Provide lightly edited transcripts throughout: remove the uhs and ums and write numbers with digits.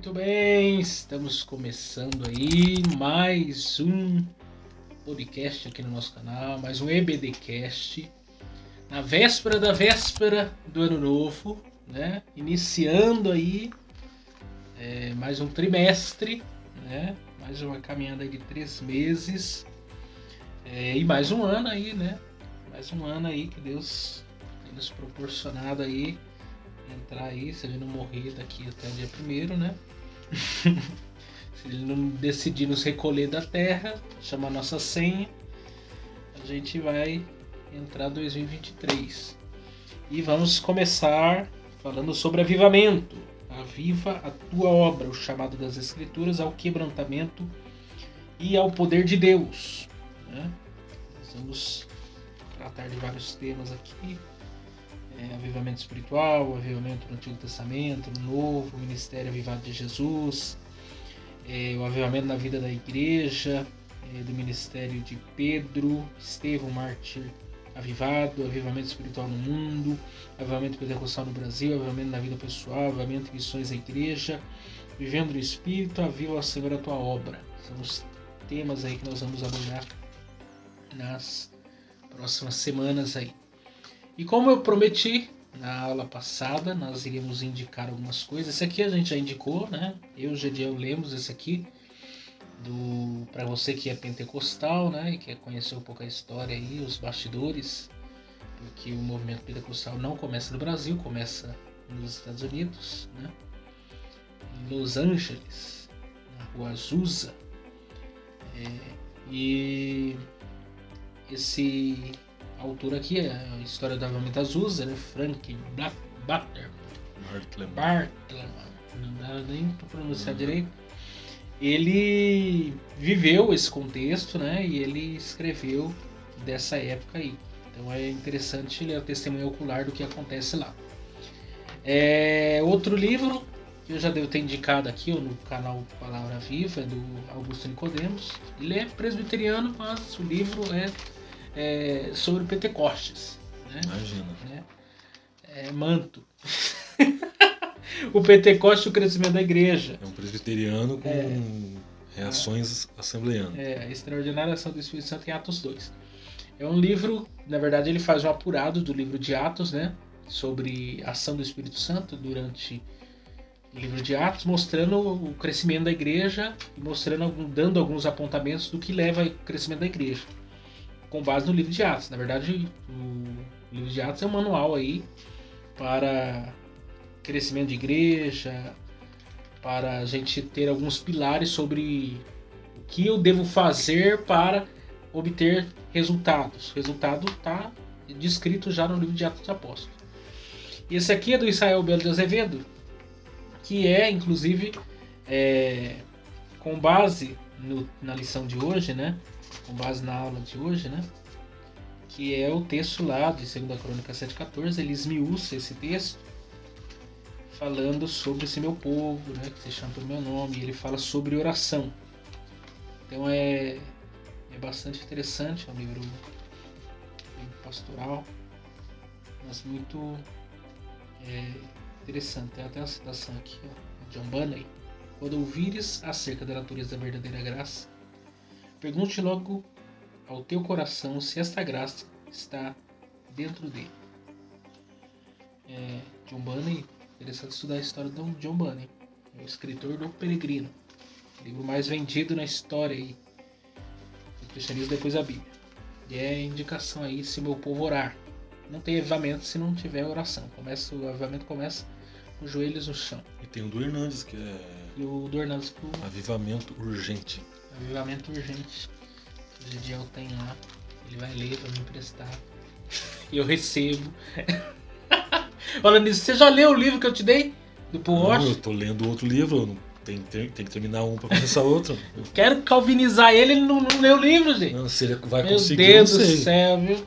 Muito bem, estamos começando aí mais um podcast aqui no nosso canal, mais um EBDcast, na véspera da véspera do ano novo, né? Iniciando aí mais um trimestre, né? Mais uma caminhada aí de 3 meses e mais um ano aí, né? Mais um ano aí que Deus tem nos proporcionado aí entrar aí, se ele não morrer daqui até o dia 1º, né? Se ele não decidir nos recolher da terra, chamar nossa senha, a gente vai entrar 2023. E vamos começar falando sobre avivamento. Aviva a tua obra, o chamado das Escrituras ao quebrantamento e ao poder de Deus, né? Nós vamos tratar de vários temas aqui. Avivamento espiritual, avivamento no Antigo Testamento, no Novo, o Ministério Avivado de Jesus, o avivamento na vida da igreja, do ministério de Pedro, Estevão, mártir avivado, avivamento espiritual no mundo, avivamento pentecostal no Brasil, avivamento na vida pessoal, avivamento em missões da igreja, vivendo no Espírito, aviva, Senhor, a tua obra. São os temas aí que nós vamos abordar nas próximas semanas aí. E como eu prometi na aula passada, nós iríamos indicar algumas coisas. Esse aqui a gente já indicou, né? Eu e o Gediel lemos esse aqui para você que é pentecostal, né? E quer conhecer um pouco a história aí, os bastidores, porque o movimento pentecostal não começa no Brasil, começa nos Estados Unidos, né? Em Los Angeles, na Rua Azusa. E esse autor aqui é a história do avivamento Azusa, né? Frank Bartleman, não dá nem para pronunciar direito. Ele viveu esse contexto, né? E ele escreveu dessa época aí. Então é interessante ler o testemunho ocular do que acontece lá. Outro livro que eu já devo ter indicado aqui no canal Palavra Viva é do Augusto Nicodemos. Ele é presbiteriano, mas o livro é sobre Pentecostes, né? Imagina. Né? Manto. O Pentecoste e o crescimento da igreja. É um presbiteriano com reações assembleanas. A extraordinária ação do Espírito Santo em Atos 2. É um livro, na verdade ele faz um apurado do livro de Atos, né? Sobre a ação do Espírito Santo durante o livro de Atos, mostrando o crescimento da igreja e dando alguns apontamentos do que leva ao crescimento da igreja, com base no livro de Atos. Na verdade, o livro de Atos é um manual aí para crescimento de igreja, para a gente ter alguns pilares sobre o que eu devo fazer para obter resultados. O resultado está descrito já no livro de Atos dos Apóstolos. E esse aqui é do Israel Belo de Azevedo, que é, inclusive, com base na lição de hoje, né? Com base na aula de hoje, né? Que é o texto lá de 2 Crônicas 7,14. Ele esmiuça esse texto falando sobre esse meu povo, né? Que se chama pelo meu nome. E ele fala sobre oração. Então é bastante interessante. É um livro pastoral, mas muito interessante. Tem até uma citação aqui, ó, de John Bunyan. Quando ouvires acerca da natureza da verdadeira graça, pergunte logo ao teu coração se esta graça está dentro dele. John Bunyan, interessante estudar a história de John Bunyan, o escritor do Peregrino, o livro mais vendido na história aí, do cristianismo depois da Bíblia. E é indicação aí, se meu povo orar. Não tem avivamento se não tiver oração. O avivamento começa com os joelhos no chão. E tem o do Hernandes, que é... E o do Hernandes Avivamento Urgente. Avivamento Urgente. O Gediel tem lá. Ele vai ler pra me emprestar. E eu recebo. Falando nisso, você já leu o livro que eu te dei? Do Paul Washer? Não, eu tô lendo outro livro. Tem que terminar um pra começar outro. Eu quero calvinizar ele não leu o livro, gente. Não, se ele vai Meu conseguir, Deus não do sei. céu, viu?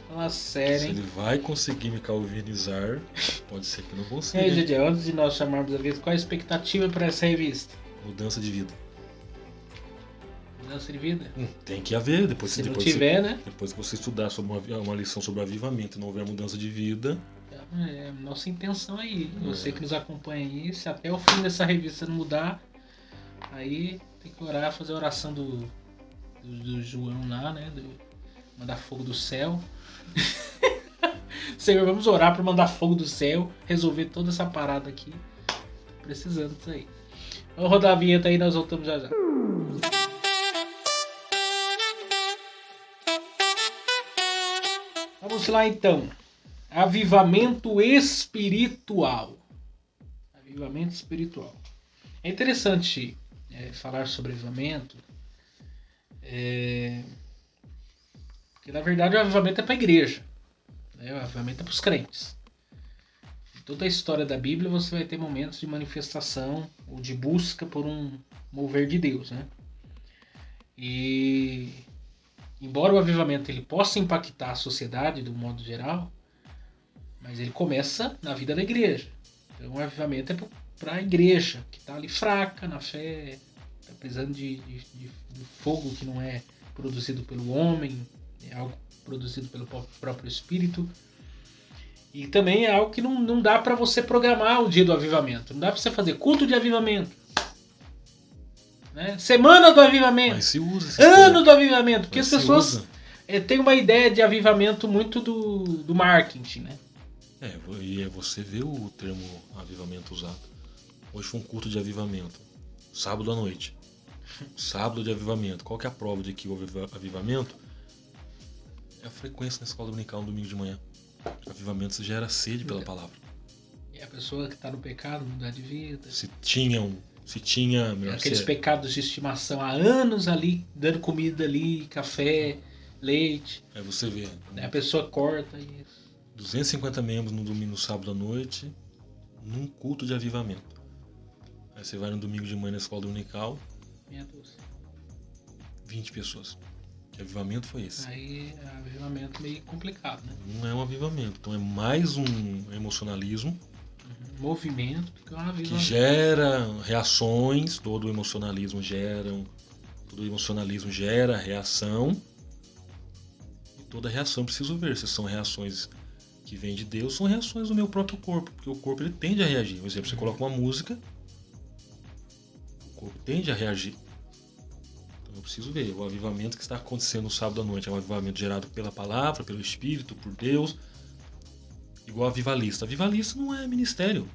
Fala sério, Se hein? ele vai conseguir me calvinizar, pode ser que não consiga. E aí, Gediel, antes de nós chamarmos a vez, qual a expectativa para essa revista? Mudança de vida. Mudança de vida? Tem que haver. Se não tiver, né? Depois que você estudar sobre uma lição sobre avivamento e não houver mudança de vida, Nossa intenção aí. Você que nos acompanha aí, se até o fim dessa revista não mudar, aí tem que orar, fazer a oração do João lá, né? Mandar fogo do céu. Senhor, vamos orar para mandar fogo do céu, resolver toda essa parada aqui. Precisando disso aí. Vamos rodar a vinheta aí, nós voltamos já já. Vamos lá então. Avivamento espiritual. Avivamento espiritual. É interessante falar sobre avivamento. Porque na verdade o avivamento é para a igreja. O avivamento é para os crentes. Em toda a história da Bíblia você vai ter momentos de manifestação ou de busca por um mover de Deus, né? E embora o avivamento ele possa impactar a sociedade de um modo geral, mas ele começa na vida da igreja. Então o avivamento é para a igreja que está ali fraca na fé, está precisando de fogo que não é produzido pelo homem, é algo produzido pelo próprio Espírito. E também é algo que não dá para você programar o dia do avivamento. Não dá para você fazer culto de avivamento, né? Semana do avivamento. Mas se usa ano do avivamento. Porque as pessoas usa. Têm uma ideia de avivamento muito do marketing, né? E você vê o termo avivamento usado. Hoje foi um culto de avivamento. Sábado à noite. Sábado de avivamento. Qual que é a prova de que houve avivamento? É a frequência na escola dominical no domingo de manhã. Avivamento gera sede pela palavra. E a pessoa que está no pecado, mudar de vida. Se tinha aqueles pecados de estimação há anos ali, dando comida ali, café, leite. Aí você vê. A pessoa corta isso. 250 membros no domingo, no sábado à noite, num culto de avivamento. Aí você vai no domingo de manhã na escola dominical, 20 pessoas. Que avivamento foi esse? Aí é um avivamento meio complicado, né? Não é um avivamento, então é mais um emocionalismo. Movimento que é um avivamento. Que gera reações, todo emocionalismo gera reação. E toda reação preciso ver se são reações que vêm de Deus, são reações do meu próprio corpo, porque o corpo ele tende a reagir. Por exemplo, você coloca uma música, o corpo tende a reagir. Então eu preciso ver o avivamento que está acontecendo no sábado à noite. É um avivamento gerado pela palavra, pelo Espírito, por Deus. Igual avivalista. Avivalista não é ministério.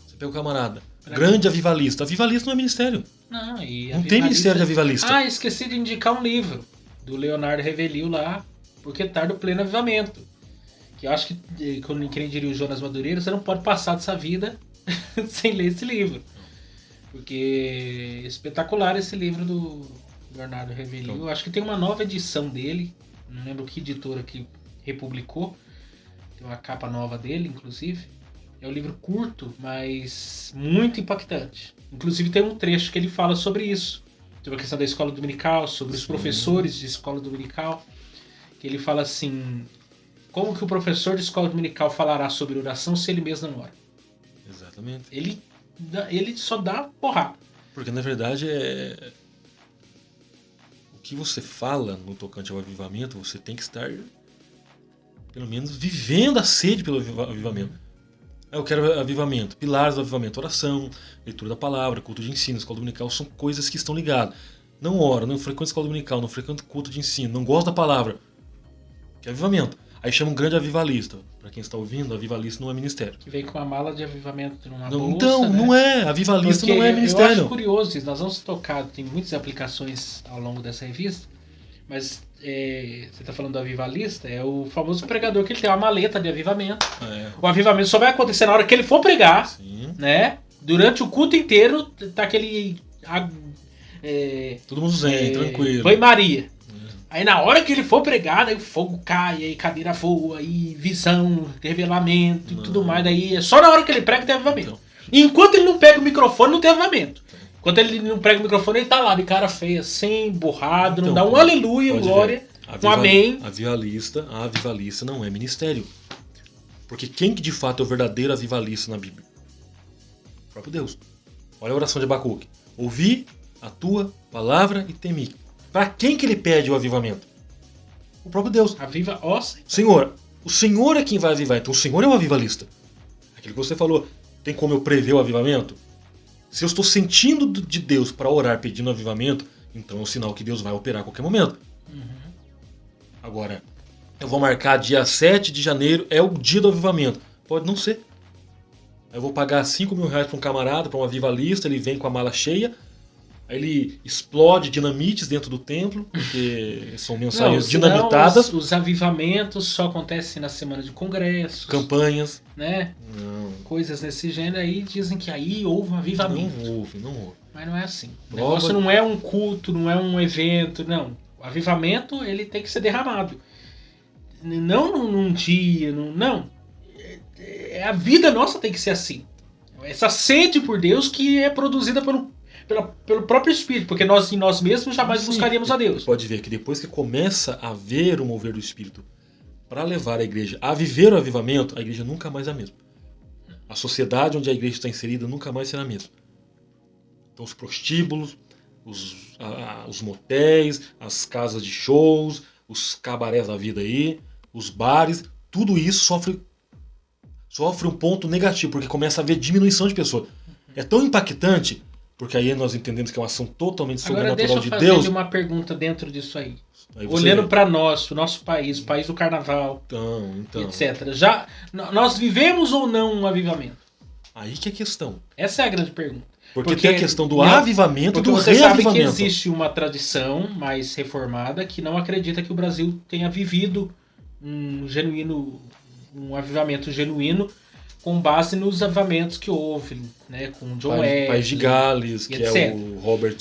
Você pega o camarada, grande avivalista. Avivalista não é ministério. Não tem ministério de avivalista. Esqueci de indicar um livro do Leonardo Revelio lá, Porque Tarda o Pleno Avivamento. Que eu acho que, quando quem diria o Jonas Madureira, você não pode passar dessa vida sem ler esse livro. Porque é espetacular esse livro do Leonardo Revelio. Então, eu acho que tem uma nova edição dele, não lembro que editora que republicou. Tem uma capa nova dele, inclusive. É um livro curto, mas muito impactante. Inclusive tem um trecho que ele fala sobre isso. Sobre a questão da escola dominical, sobre os professores de escola dominical. Que ele fala assim: como que o professor de escola dominical falará sobre oração se ele mesmo não ora? Exatamente. Ele só dá porrada. Porque na verdade o que você fala no tocante ao avivamento, você tem que estar pelo menos vivendo a sede pelo avivamento. Eu quero avivamento, pilares do avivamento, oração, leitura da palavra, culto de ensino, escola dominical, são coisas que estão ligadas. Não oro, não frequento escola dominical, não frequento culto de ensino, não gosto da palavra. Que é avivamento. Aí chama um grande avivalista. Para quem está ouvindo, avivalista não é ministério. Que vem com uma mala de avivamento numa não, bolsa, então, né? Não é. Avivalista porque não é ministério. Eu acho curioso isso. Nós vamos tocar, tem muitas aplicações ao longo dessa revista, mas você está falando do avivalista, é o famoso pregador que ele tem uma maleta de avivamento. O avivamento só vai acontecer na hora que ele for pregar. Sim. Né? Durante o culto inteiro tá aquele todo mundo zen, tranquilo. Banho-maria. Aí na hora que ele for pregar, aí o fogo cai, aí cadeira voa, aí visão, revelamento e tudo mais. Daí é só na hora que ele prega que tem avivamento. Então. E enquanto ele não pega o microfone, não tem avivamento. Enquanto ele não prega o microfone, ele tá lá de cara feia, sem borrado, não dá um aleluia, um glória, um amém. A avivalista não é ministério. Porque quem que de fato é o verdadeiro avivalista na Bíblia? O próprio Deus. Olha a oração de Abacuque. Ouvi a tua palavra e temi. Para quem que ele pede o avivamento? O próprio Deus. Aviva, ó Senhor, O Senhor é quem vai avivar, então o Senhor é o avivalista. Aquilo que você falou, tem como eu prever o avivamento? Se eu estou sentindo de Deus para orar pedindo avivamento, então é um sinal que Deus vai operar a qualquer momento. Agora, eu vou marcar dia 7 de janeiro, é o dia do avivamento. Pode não ser. Eu vou pagar 5 mil reais para um camarada, para um avivalista, ele vem com a mala cheia, aí ele explode dinamites dentro do templo, porque são mensagens dinamitadas. Os avivamentos só acontecem na semana de congressos. Campanhas. Né? Não. Coisas desse gênero aí, dizem que aí houve um avivamento. Não houve. Mas não é assim. O negócio não é um culto, não é um evento, não. O avivamento, ele tem que ser derramado. Não num dia, não. A vida nossa tem que ser assim. Essa sede por Deus que é produzida pelo próprio Espírito, porque nós em nós mesmos jamais buscaríamos a Deus. Pode ver que depois que começa a ver o mover do Espírito para levar a igreja a viver o avivamento, a igreja nunca mais é a mesma. A sociedade onde a igreja está inserida nunca mais será a mesma. Então os prostíbulos, os motéis, as casas de shows, os cabarés da vida aí, os bares, tudo isso sofre um ponto negativo, porque começa a haver diminuição de pessoas. É tão impactante, porque aí nós entendemos que é uma ação totalmente sobrenatural de Deus. Agora deixa eu fazer uma pergunta dentro disso aí. Olhando para nós, o nosso país, o país do carnaval, então. etc. Já, nós vivemos ou não um avivamento? Aí que é a questão. Essa é a grande pergunta. Porque tem a questão do avivamento e do você reavivamento. Sabe que existe uma tradição mais reformada que não acredita que o Brasil tenha vivido um avivamento genuíno com base nos avivamentos que houve, né, com John Wesley, País de Gales, que etc. é o Robert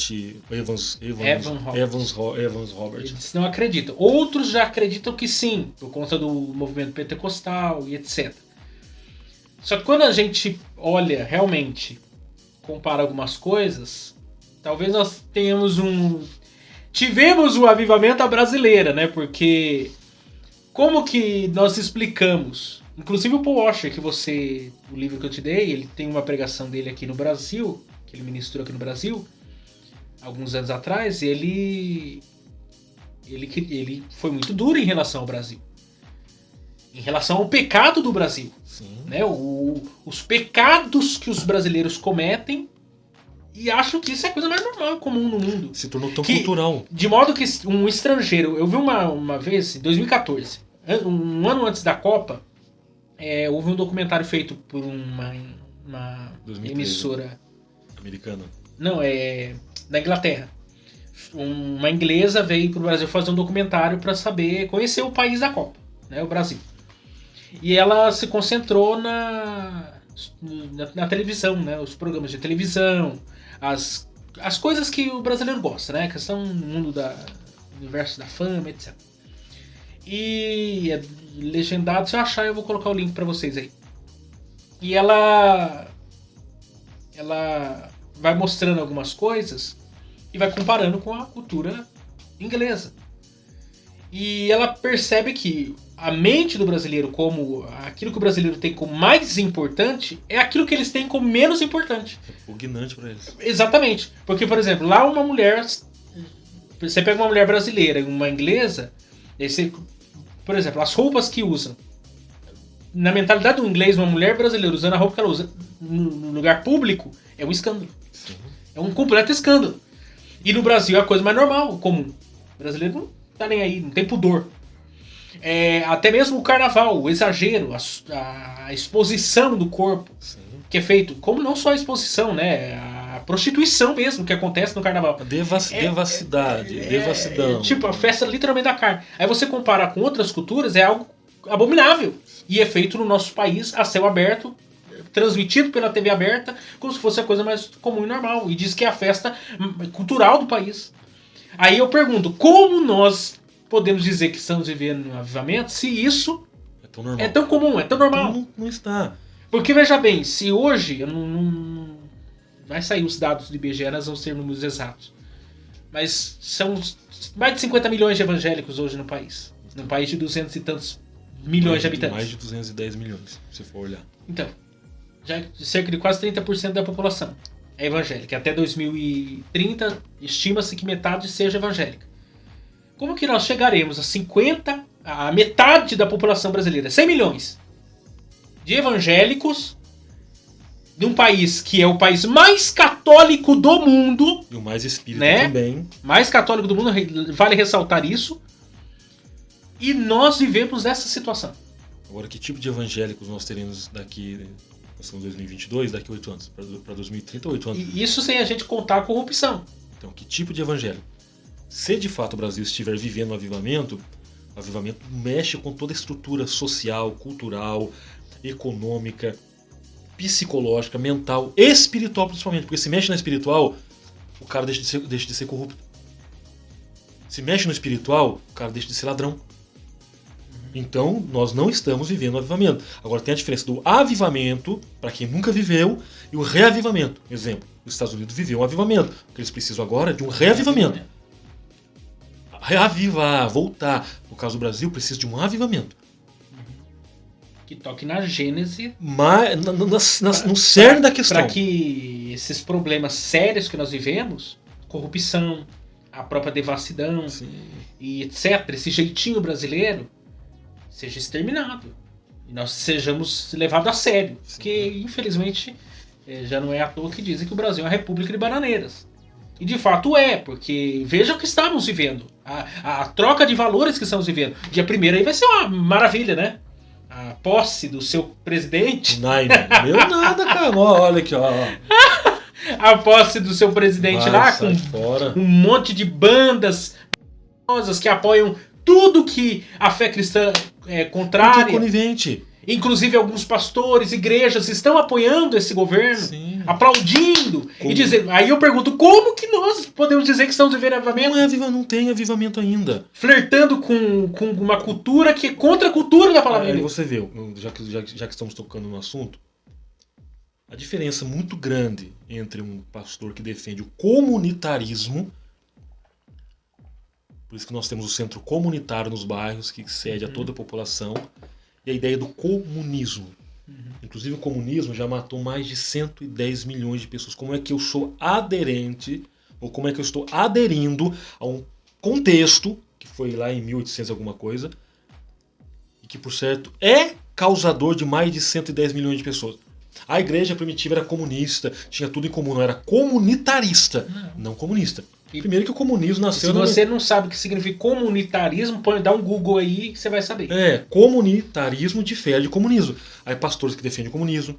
Evans Robert. Eles não acreditam. Outros já acreditam que sim, por conta do movimento pentecostal e etc. Só que quando a gente olha realmente, compara algumas coisas, talvez nós tivemos um avivamento à brasileira, né? Porque como que nós explicamos? Inclusive o Paul Washer, o livro que eu te dei, ele tem uma pregação dele aqui no Brasil, que ele ministrou aqui no Brasil, alguns anos atrás, ele foi muito duro em relação ao Brasil. Em relação ao pecado do Brasil. Sim. Né? Os pecados que os brasileiros cometem e acham que isso é a coisa mais normal e comum no mundo. Se tornou tão cultural. De modo que um estrangeiro... Eu vi uma vez, em 2014, um ano antes da Copa, houve um documentário feito por uma emissora... Americana? Não, da Inglaterra. Uma inglesa veio para o Brasil fazer um documentário para conhecer o país da Copa, né, o Brasil. E ela se concentrou na televisão, né, os programas de televisão, as coisas que o brasileiro gosta, né, a questão do mundo do universo da fama, etc. E é legendado, se eu achar eu vou colocar o link para vocês aí. E ela vai mostrando algumas coisas e vai comparando com a cultura inglesa. E ela percebe que a mente do brasileiro, como aquilo que o brasileiro tem como mais importante, é aquilo que eles têm como menos importante. Repugnante pra eles. Exatamente. Porque, por exemplo, lá uma mulher... Você pega uma mulher brasileira e uma inglesa, por exemplo, as roupas que usam. Na mentalidade do inglês, uma mulher brasileira usando a roupa que ela usa no lugar público é um escândalo. Sim. É um completo escândalo. E no Brasil é a coisa mais normal, comum. O brasileiro não tá nem aí, não tem pudor. Até mesmo o carnaval, o exagero, a exposição do corpo. Sim. Que é feito, como não só a exposição, né? A prostituição mesmo que acontece no carnaval. Devassidão. Tipo, a festa literalmente da carne. Aí você compara com outras culturas, é algo abominável. E é feito no nosso país a céu aberto, transmitido pela TV aberta, como se fosse a coisa mais comum e normal. E diz que é a festa cultural do país. Aí eu pergunto, como nós podemos dizer que estamos vivendo um avivamento se isso é tão comum, é tão normal? Não está. Porque veja bem, se hoje, não vai sair os dados do IBGE, nós vamos ter números exatos, mas são mais de 50 milhões de evangélicos hoje no país. Num país de 200 e tantos milhões de habitantes. Mais de 210 milhões, se for olhar. Então, já cerca de quase 30% da população é evangélica. Até 2030, estima-se que metade seja evangélica. Como que nós chegaremos a 50 a metade da população brasileira, 100 milhões de evangélicos, de um país que é o país mais católico do mundo. E o mais espírita, né? Também. Mais católico do mundo, vale ressaltar isso. E nós vivemos nessa situação. Agora, que tipo de evangélicos nós teremos daqui... Nós estamos em 2022, daqui a 8 anos. Para 2030, 8 anos. E isso sem a gente contar a corrupção. Então, que tipo de evangelho? Se de fato o Brasil estiver vivendo um avivamento, o avivamento mexe com toda a estrutura social, cultural, econômica, psicológica, mental, espiritual principalmente. Porque se mexe na espiritual, o cara deixa de ser corrupto. Se mexe no espiritual, o cara deixa de ser ladrão. Então, nós não estamos vivendo o avivamento. Agora, tem a diferença do avivamento, para quem nunca viveu, e o reavivamento. Exemplo, os Estados Unidos viveu um avivamento. O que eles precisam agora é de um reavivamento. Reavivar, voltar. No caso do Brasil, precisa de um avivamento. Que toque na gênese. No cerne da questão. Para que esses problemas sérios que nós vivemos, corrupção, a própria devassidão, sim, e etc., esse jeitinho brasileiro, seja exterminado. E nós sejamos levados a sério. Sim. Porque, infelizmente, já não é à toa que dizem que o Brasil é uma república de bananeiras. E de fato é, porque veja o que estamos vivendo. A troca de valores que estamos vivendo. Dia 1º aí vai ser uma maravilha, né? A posse do seu presidente. Não, meu nada, cara. Olha aqui, ó. A posse do seu presidente lá com fora. Um monte de bandas que apoiam tudo que a fé cristã é contrária. Tudo conivente. Inclusive alguns pastores, igrejas estão apoiando esse governo, sim, aplaudindo. Como? E dizendo, aí eu pergunto, como que nós podemos dizer que estamos vivendo avivamento? Não tem avivamento ainda. Flertando com uma cultura que é contra a cultura da palavra de Deus. Aí você vê, já que estamos tocando no assunto, a diferença muito grande entre um pastor que defende o comunitarismo, por isso que nós temos o centro comunitário nos bairros, que cede a toda a população, e a ideia do comunismo. Inclusive o comunismo já matou mais de 110 milhões de pessoas. Como é que eu sou aderente, ou como é que eu estou aderindo a um contexto, que foi lá em 1800 alguma coisa, e que por certo é causador de mais de 110 milhões de pessoas. A igreja primitiva era comunista, tinha tudo em comum, não era comunitarista, não comunista. Primeiro que o comunismo nasceu... Se você não sabe o que significa comunitarismo, dá um Google aí que você vai saber. Comunitarismo difere de comunismo. Aí pastores que defendem o comunismo.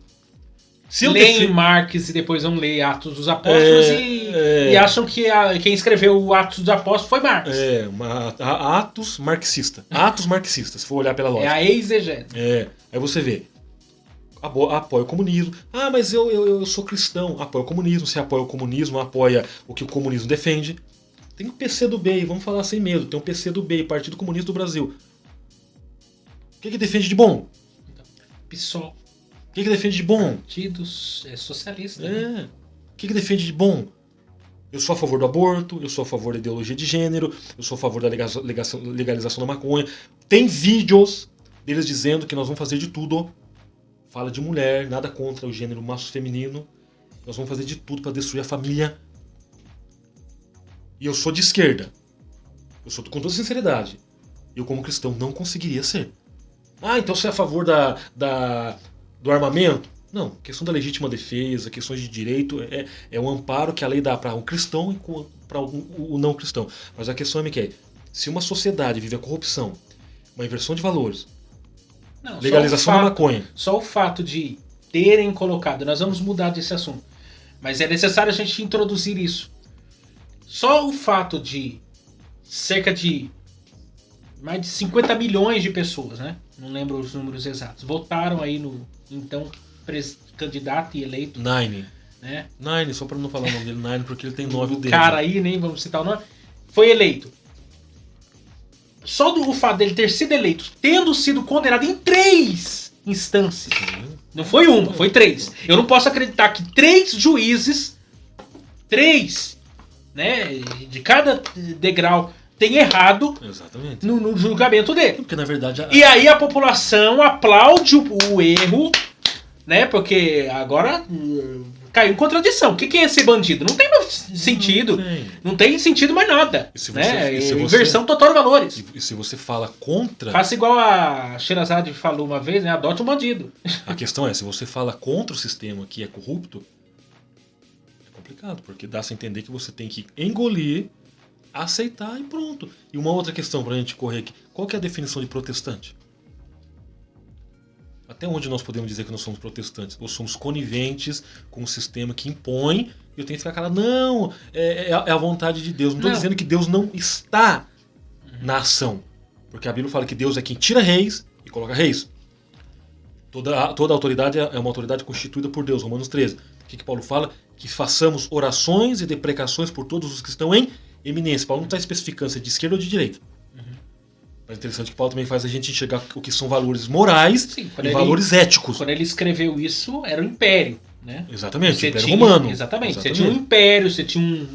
Leem Marx e depois vão ler Atos dos Apóstolos e acham que quem escreveu o Atos dos Apóstolos foi Marx. Atos marxista. Atos marxistas, se for olhar pela lógica. É a exegese. Aí você vê. Apoia o comunismo. Ah, mas eu sou cristão. Apoia o comunismo. Se apoia o comunismo, apoia o que o comunismo defende. Tem o PCdoB, vamos falar sem medo. Tem o PCdoB, Partido Comunista do Brasil. O que defende de bom? PSOL. O que defende de bom? Partidos socialistas. Né? O que defende de bom? Eu sou a favor do aborto, eu sou a favor da ideologia de gênero, eu sou a favor da legalização da maconha. Tem vídeos deles dizendo que nós vamos fazer de tudo. Fala de mulher, nada contra o gênero macho-feminino. Nós vamos fazer de tudo para destruir a família. E eu sou de esquerda. Eu sou com toda sinceridade. Eu, como cristão, não conseguiria ser. Ah, então você é a favor do armamento? Não, questão da legítima defesa, questões de direito, é um amparo que a lei dá para um cristão e para o não cristão. Mas a questão é que se uma sociedade vive a corrupção, uma inversão de valores, legalização da maconha. Só o fato de terem colocado, nós vamos mudar desse assunto, mas é necessário a gente introduzir isso. Só o fato de cerca de mais de 50 milhões de pessoas, né? Não lembro os números exatos, votaram aí no então candidato e eleito. Nine, só para não falar o nome dele, Nine, porque ele tem 9 dedos. O cara aí, nem vamos citar o nome, foi eleito. Só o fato dele ter sido eleito, tendo sido condenado em 3 instâncias. Não foi uma, foi 3. Eu não posso acreditar que 3 juízes, 3, né, de cada degrau, tem errado. Exatamente. No julgamento dele. Porque na verdade... E aí a população aplaude o erro, né, porque agora caiu em contradição. O que é ser bandido? Não tem mais sentido. Não tem sentido mais nada. E se né? você- e se você- Inversão total de valores. E se você fala contra... Faça igual a Sherazade falou uma vez, né? Adote um bandido. A questão é, se você fala contra o sistema que é corrupto, é complicado, porque dá-se a entender que você tem que engolir, aceitar e pronto. E uma outra questão pra gente correr aqui. Qual que é a definição de protestante? Até onde nós podemos dizer que nós somos protestantes? Ou somos coniventes com um sistema que impõe e eu tenho que ficar calado? Não, é a vontade de Deus. Não estou dizendo que Deus não está na ação. Porque a Bíblia fala que Deus é quem tira reis e coloca reis. Toda autoridade é uma autoridade constituída por Deus. Romanos 13. O que Paulo fala? Que façamos orações e deprecações por todos os que estão em eminência. Paulo não está especificando se é de esquerda ou de direita. Mas é interessante que Paulo também faz a gente enxergar o que são valores morais. Sim, e valores éticos. Quando ele escreveu isso, era o Império, né? Exatamente, o Império Romano. Exatamente. Você tinha um império, você tinha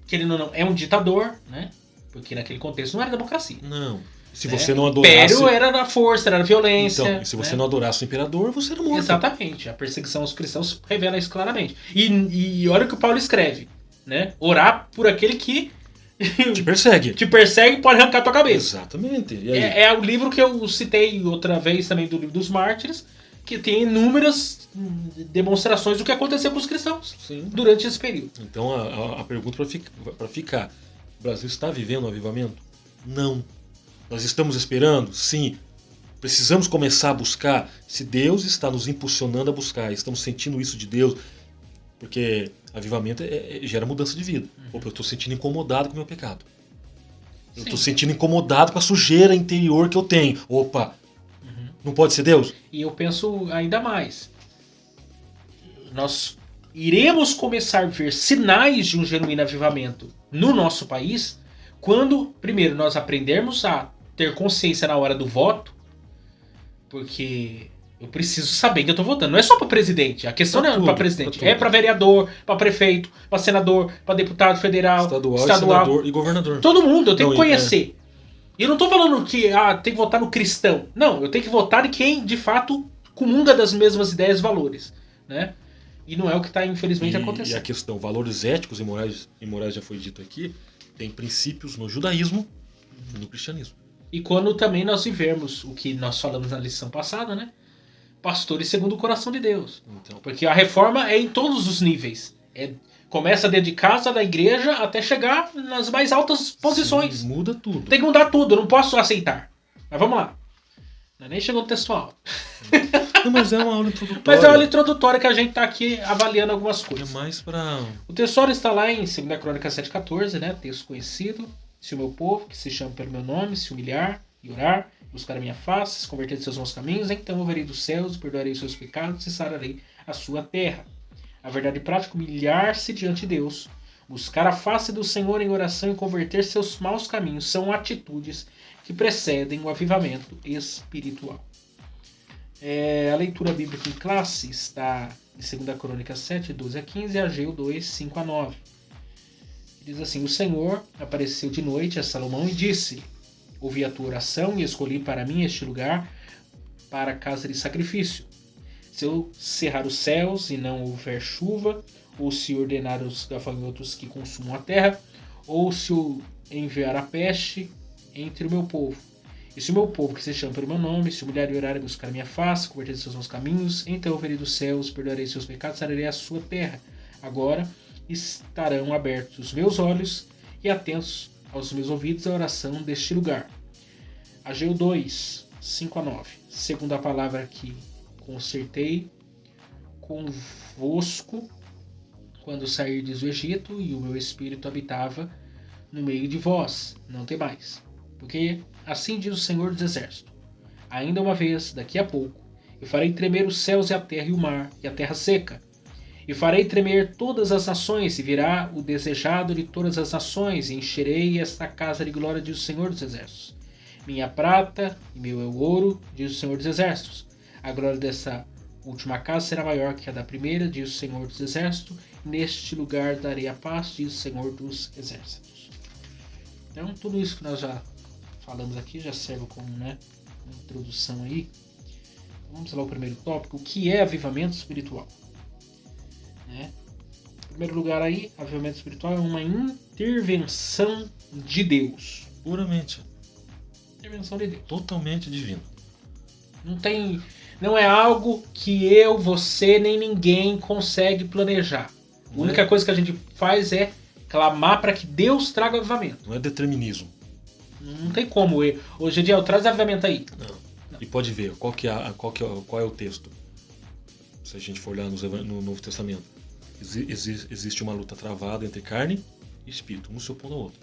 querendo ou não, é um ditador, né? Porque naquele contexto não era democracia. Não. Se você não adorasse... O Império era na força, era na violência. Então, e se você não adorasse o imperador, você era morto. Exatamente. A perseguição aos cristãos revela isso claramente. E olha o que o Paulo escreve, né? Orar por aquele que... Te persegue. Te persegue e pode arrancar a tua cabeça. Exatamente. E aí? É o livro que eu citei outra vez também do livro dos mártires, que tem inúmeras demonstrações do que aconteceu com os cristãos. Sim. Durante esse período. Então a pergunta para ficar: o Brasil está vivendo um avivamento? Não. Nós estamos esperando? Sim. Precisamos começar a buscar. Se Deus está nos impulsionando a buscar, estamos sentindo isso de Deus, porque avivamento gera mudança de vida. Opa, eu estou sentindo incomodado com o meu pecado. Eu estou sentindo incomodado com a sujeira interior que eu tenho. Opa, não pode ser Deus? E eu penso ainda mais. Nós iremos começar a ver sinais de um genuíno avivamento no nosso país quando, primeiro, nós aprendermos a ter consciência na hora do voto, porque... eu preciso saber que eu tô votando. Não é só para presidente. A questão não é para presidente. É para vereador, para prefeito, para senador, para deputado federal, estadual, senador e governador. Todo mundo. Eu tenho que conhecer. E eu não tô falando que tem que votar no cristão. Não, eu tenho que votar em quem, de fato, comunga das mesmas ideias e valores. Né? E não é o que está, infelizmente, acontecendo. E a questão, valores éticos e morais já foi dito aqui, tem princípios no judaísmo e no cristianismo. E quando também nós vivemos o que nós falamos na lição passada, né? Pastores segundo o coração de Deus. Então. Porque a reforma é em todos os níveis. Começa dentro de casa, da igreja, até chegar nas mais altas posições. Sim, muda tudo. Tem que mudar tudo, eu não posso aceitar. Mas vamos lá. Não é nem chegou no textual. Não, mas é uma aula introdutória. Mas é uma aula introdutória que a gente está aqui avaliando algumas coisas. É mais para... O textual está lá em 2 Crônicas 7,14, né? Texto conhecido. Se o meu povo, que se chama pelo meu nome, se humilhar e orar, buscar a minha face, se converter de seus maus caminhos, então eu verei dos céus, perdoarei os seus pecados e sararei a sua terra. A verdade prática, humilhar-se diante de Deus, buscar a face do Senhor em oração e converter seus maus caminhos são atitudes que precedem o avivamento espiritual. A leitura bíblica em classe está em 2 Crônicas 7, 12 a 15 e Ageu 2, 5 a 9. Diz assim: o Senhor apareceu de noite a Salomão e disse: ouvi a tua oração e escolhi para mim este lugar para a casa de sacrifício. Se eu cerrar os céus e não houver chuva, ou se ordenar os gafanhotos que consumam a terra, ou se eu enviar a peste entre o meu povo. E se o meu povo, que se chama pelo meu nome, se humilhar e orar e buscar a minha face, converter de seus maus caminhos, então eu verei dos céus, perdoarei seus pecados, sararei a sua terra. Agora estarão abertos os meus olhos e atentos aos meus ouvidos a oração deste lugar. Ageu 2, 5 a 9. Segundo a palavra que concertei convosco quando sairdes do Egito, e o meu espírito habitava no meio de vós, não temais. Porque assim diz o Senhor dos Exércitos: ainda uma vez, daqui a pouco, eu farei tremer os céus e a terra e o mar e a terra seca. E farei tremer todas as nações, e virá o desejado de todas as nações, e encherei esta casa de glória, diz o Senhor dos Exércitos. Minha prata e meu é o ouro, diz o Senhor dos Exércitos. A glória dessa última casa será maior que a da primeira, diz o Senhor dos Exércitos. Neste lugar darei a paz, diz o Senhor dos Exércitos. Então, tudo isso que nós já falamos aqui já serve como uma introdução aí. Vamos lá ao primeiro tópico: o que é avivamento espiritual? primeiro lugar aí, avivamento espiritual é uma intervenção de Deus. Puramente. Intervenção de Deus. Totalmente divino. Não é algo que eu, você, nem ninguém consegue planejar. A única coisa que a gente faz é clamar para que Deus traga avivamento. Não é determinismo. Não tem como. Hoje em dia, traz avivamento aí. Não. E pode ver, qual é o texto? Se a gente for olhar no Novo Testamento. Existe uma luta travada entre carne e espírito, um se opondo ao outro.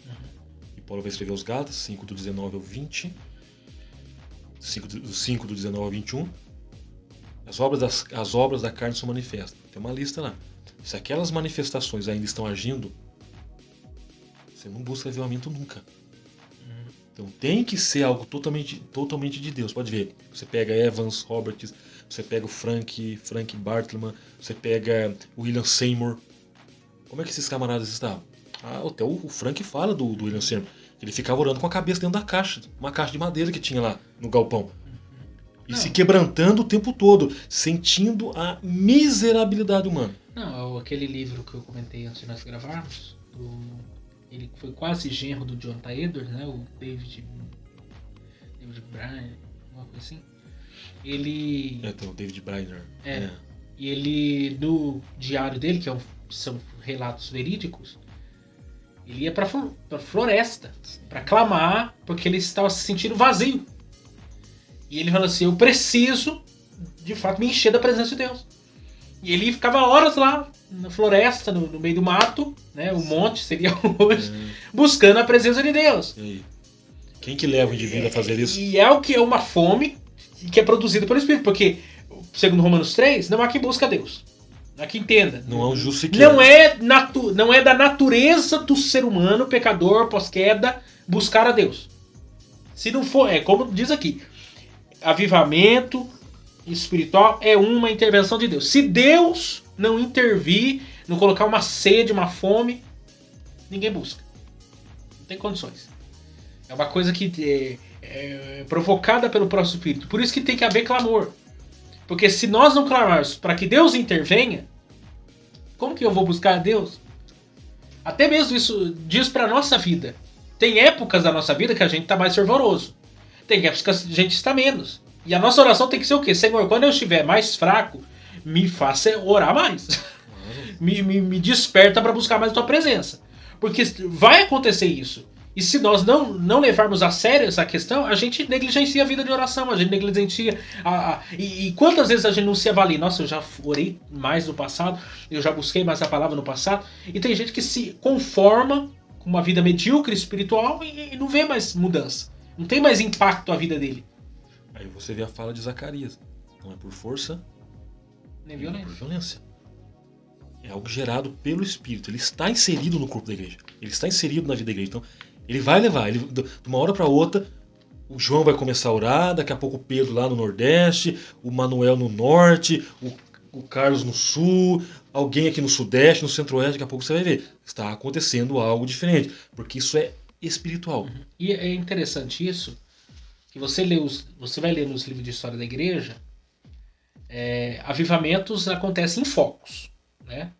E Paulo vai escrever aos Gálatas, 5 do 19 ao 20, 5 do 19 ao 21. As obras da carne são manifestas. Tem uma lista lá. Se aquelas manifestações ainda estão agindo, você não busca avivamento nunca. Então tem que ser algo totalmente de Deus. Pode ver, você pega Evans Roberts, você pega o Frank Bartleman, você pega o William Seymour. Como é que esses camaradas estavam? Até o Frank fala do William Seymour. Ele ficava orando com a cabeça dentro da caixa, uma caixa de madeira que tinha lá no galpão. E se quebrantando o tempo todo, sentindo a miserabilidade humana. Não, aquele livro que eu comentei antes de nós gravarmos, ele foi quase genro do Jonathan Edwards, né? O David Bryan, uma coisa assim. Ele... Tem o David Bryan. E ele, no diário dele, que são relatos verídicos, ele ia pra floresta pra clamar, porque ele estava se sentindo vazio. E ele falou assim, eu preciso, de fato, me encher da presença de Deus. E ele ficava horas lá, na floresta, no meio do mato, né? O monte seria hoje, buscando a presença de Deus. E aí? Quem que leva o indivíduo a fazer isso? E é o que é uma fome que é produzida pelo Espírito, porque, segundo Romanos 3, não há quem busca a Deus. Não há quem entenda. Não há um justo sequer. Não é da natureza do ser humano, pecador, pós-queda, buscar a Deus. Se não for, é como diz aqui, avivamento espiritual é uma intervenção de Deus. Se Deus não intervir, não colocar uma sede, uma fome, ninguém busca. Não tem condições. É uma coisa que é provocada pelo próprio Espírito. Por isso que tem que haver clamor. Porque se nós não clamarmos para que Deus intervenha, como que eu vou buscar a Deus? Até mesmo isso diz para a nossa vida. Tem épocas da nossa vida que a gente está mais fervoroso. Tem épocas que a gente está menos. E a nossa oração tem que ser o quê? Senhor, quando eu estiver mais fraco, me faça orar mais. me desperta para buscar mais a tua presença. Porque vai acontecer isso. E se nós não levarmos a sério essa questão, a gente negligencia a vida de oração, a gente negligencia... E quantas vezes a gente não se avalia? Nossa, eu já orei mais no passado, eu já busquei mais a palavra no passado. E tem gente que se conforma com uma vida medíocre espiritual e não vê mais mudança. Não tem mais impacto a vida dele. Aí você vê a fala de Zacarias. Não é por força, nem violência. Por violência. É algo gerado pelo Espírito. Ele está inserido no corpo da igreja. Ele está inserido na vida da igreja. Então, ele vai levar. De uma hora para outra, o João vai começar a orar. Daqui a pouco o Pedro lá no Nordeste. O Manuel no Norte. O Carlos no Sul. Alguém aqui no Sudeste, no Centro-Oeste. Daqui a pouco você vai ver. Está acontecendo algo diferente. Porque isso é espiritual. E é interessante isso. Que você vai ler nos livros de história da igreja. Avivamentos acontecem em focos. Né?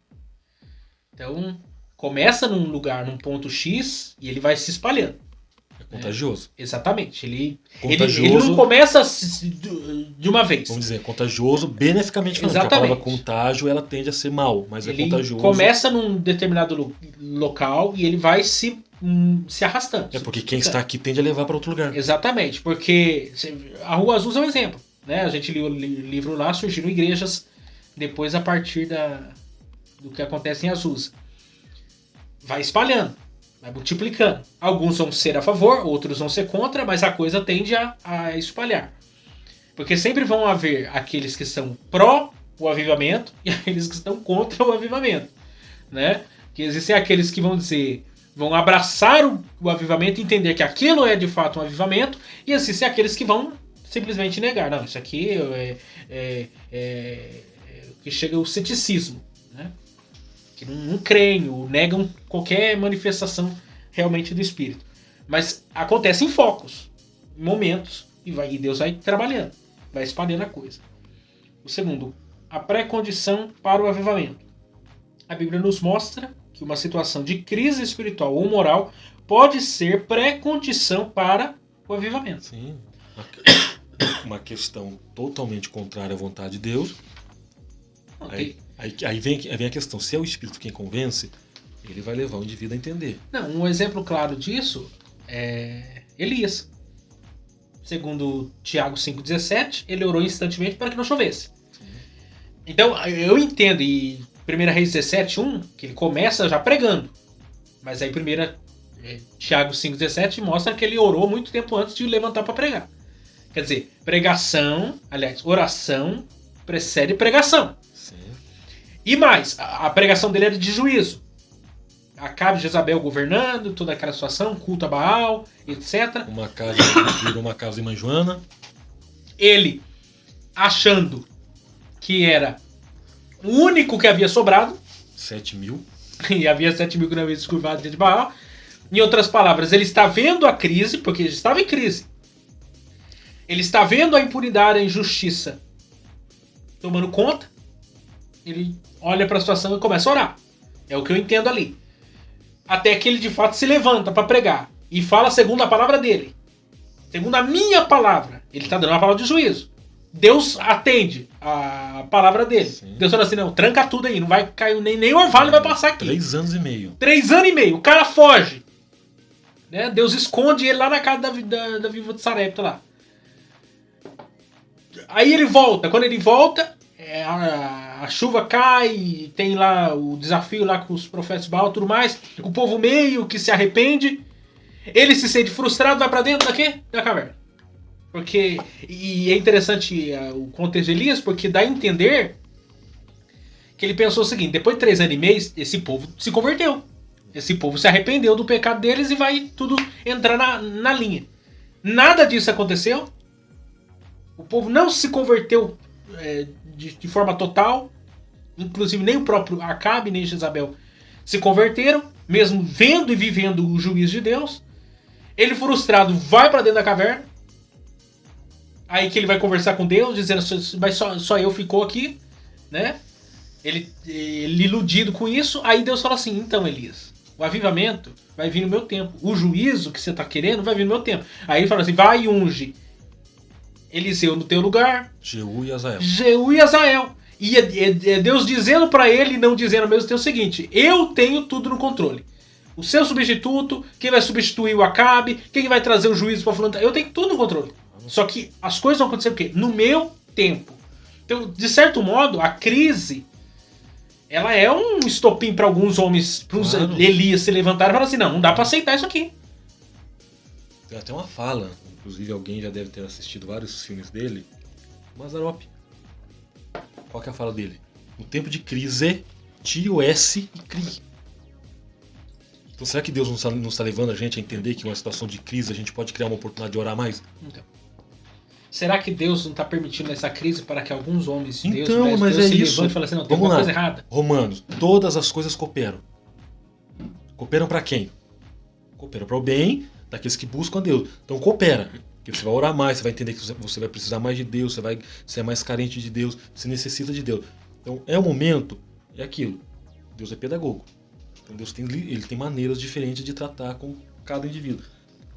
Então, começa num lugar, num ponto X, e ele vai se espalhando. É contagioso. Exatamente. Ele Contagioso, não começa de uma vez. Vamos dizer, contagioso beneficamente falando. Exatamente. A palavra contágio, ela tende a ser mal, mas ele é contagioso. Começa num determinado local e ele vai se arrastando. É porque quem está aqui tende a levar para outro lugar. Exatamente, porque a Rua Azul é um exemplo. Né? A gente leu o livro lá, surgiram igrejas depois a partir do que acontece em Azusa. Vai espalhando, vai multiplicando. Alguns vão ser a favor, outros vão ser contra, mas a coisa tende a espalhar. Porque sempre vão haver aqueles que são pró o avivamento e aqueles que estão contra o avivamento. Né? Que existem aqueles que vão abraçar o avivamento e entender que aquilo é de fato um avivamento, e existem aqueles que vão simplesmente negar. Não, isso aqui que chega ao ceticismo. Né? Que não creem ou negam qualquer manifestação realmente do Espírito. Mas acontece em focos, em momentos, e Deus vai trabalhando, vai espalhando a coisa. O segundo, a pré-condição para o avivamento. a Bíblia nos mostra que uma situação de crise espiritual ou moral pode ser pré-condição para o avivamento. Sim. Uma questão totalmente contrária à vontade de Deus. Aí vem a questão, se é o Espírito quem convence, ele vai levar o indivíduo a entender. Não, um exemplo claro disso é Elias. Segundo Tiago 5,17, ele orou instantemente para que não chovesse. Sim. Então, eu entendo, e 1 Reis 17,1, que ele começa já pregando. Mas aí Tiago 5,17 mostra que ele orou muito tempo antes de levantar para pregar. Quer dizer, oração precede pregação. Sim. E mais, a pregação dele era de juízo. Acabe e Jezabel governando, toda aquela situação, culto a Baal, etc. Uma casa em Manjoana. Ele, achando que era o único que havia sobrado, 7.000. e havia 7.000 que não haviam descurvado de Baal. Em outras palavras, ele está vendo a crise, porque ele estava em crise. Ele está vendo a impunidade, a injustiça tomando conta. Ele olha para a situação e começa a orar. É o que eu entendo ali. Até que ele de fato se levanta para pregar e fala segundo a palavra dele. Segundo a minha palavra. Ele está dando uma palavra de juízo. Deus atende a palavra dele. Sim. Deus fala assim, não, tranca tudo aí, não vai cair, nem orvalho vai passar aqui. 3 anos e meio. 3 anos e meio, o cara foge. Né? Deus esconde ele lá na casa da viúva de Sarepta lá. Aí ele volta, quando ele volta, a chuva cai, tem lá o desafio lá com os profetas de Baal e tudo mais, o povo meio que se arrepende, ele se sente frustrado, vai pra dentro da caverna. Porque, e é interessante o contexto de Elias, porque dá a entender que ele pensou o seguinte, depois de 3 anos e meio, esse povo se converteu. Esse povo se arrependeu do pecado deles e vai tudo entrar na linha. Nada disso aconteceu. O povo não se converteu de forma total. Inclusive nem o próprio Acabe nem Jezabel se converteram, mesmo vendo e vivendo o juízo de Deus. Ele, frustrado, vai para dentro da caverna. Aí que ele vai conversar com Deus, dizendo, mas só eu ficou aqui, né? Ele iludido com isso. Aí Deus fala assim, então Elias, o avivamento vai vir no meu tempo. O juízo que você está querendo vai vir no meu tempo. Aí ele fala assim, vai e unge Eliseu no teu lugar. Jeú e Azael. E é Deus dizendo para ele, não dizendo ao mesmo tempo o seguinte, eu tenho tudo no controle. O seu substituto, quem vai substituir o Acabe, quem vai trazer o juízo para fulano, eu tenho tudo no controle. Só que as coisas vão acontecer o quê? No meu tempo. Então, de certo modo, a crise, ela é um estopim para alguns homens, para os Elias se levantarem e falar assim, não dá para aceitar isso aqui. Tem até uma fala, inclusive alguém já deve ter assistido vários filmes dele, Mazzaropi. Qual que é a fala dele? No tempo de crise, tire o S e crie. Então será que Deus não está levando a gente a entender que em uma situação de crise a gente pode criar uma oportunidade de orar mais? Então, será que Deus não está permitindo essa crise para que alguns homens de Deus, mas Deus é se isso. levantem e falem assim, não, tem alguma coisa errada? Romanos, todas as coisas cooperam. Cooperam para quem? Cooperam para o bem daqueles que buscam a Deus. Então coopera. Porque você vai orar mais, você vai entender que você vai precisar mais de Deus, você é mais carente de Deus, você necessita de Deus. Então é o momento, é aquilo. Deus é pedagogo. Então Deus ele tem maneiras diferentes de tratar com cada indivíduo.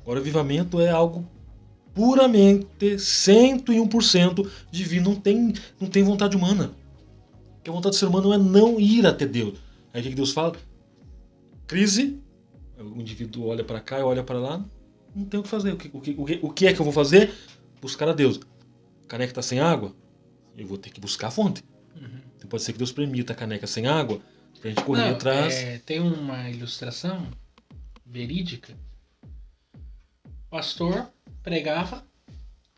Agora, o avivamento é algo puramente 101% divino, não tem vontade humana. Porque a vontade do ser humano é não ir até Deus. Aí o que Deus fala? Crise, o indivíduo olha para cá e olha para lá, não tem o que fazer. O que é que eu vou fazer? Buscar a Deus. A caneca está sem água? Eu vou ter que buscar a fonte. Uhum. Então pode ser que Deus permita a caneca sem água pra gente correr atrás. Tem uma ilustração verídica. O pastor pregava,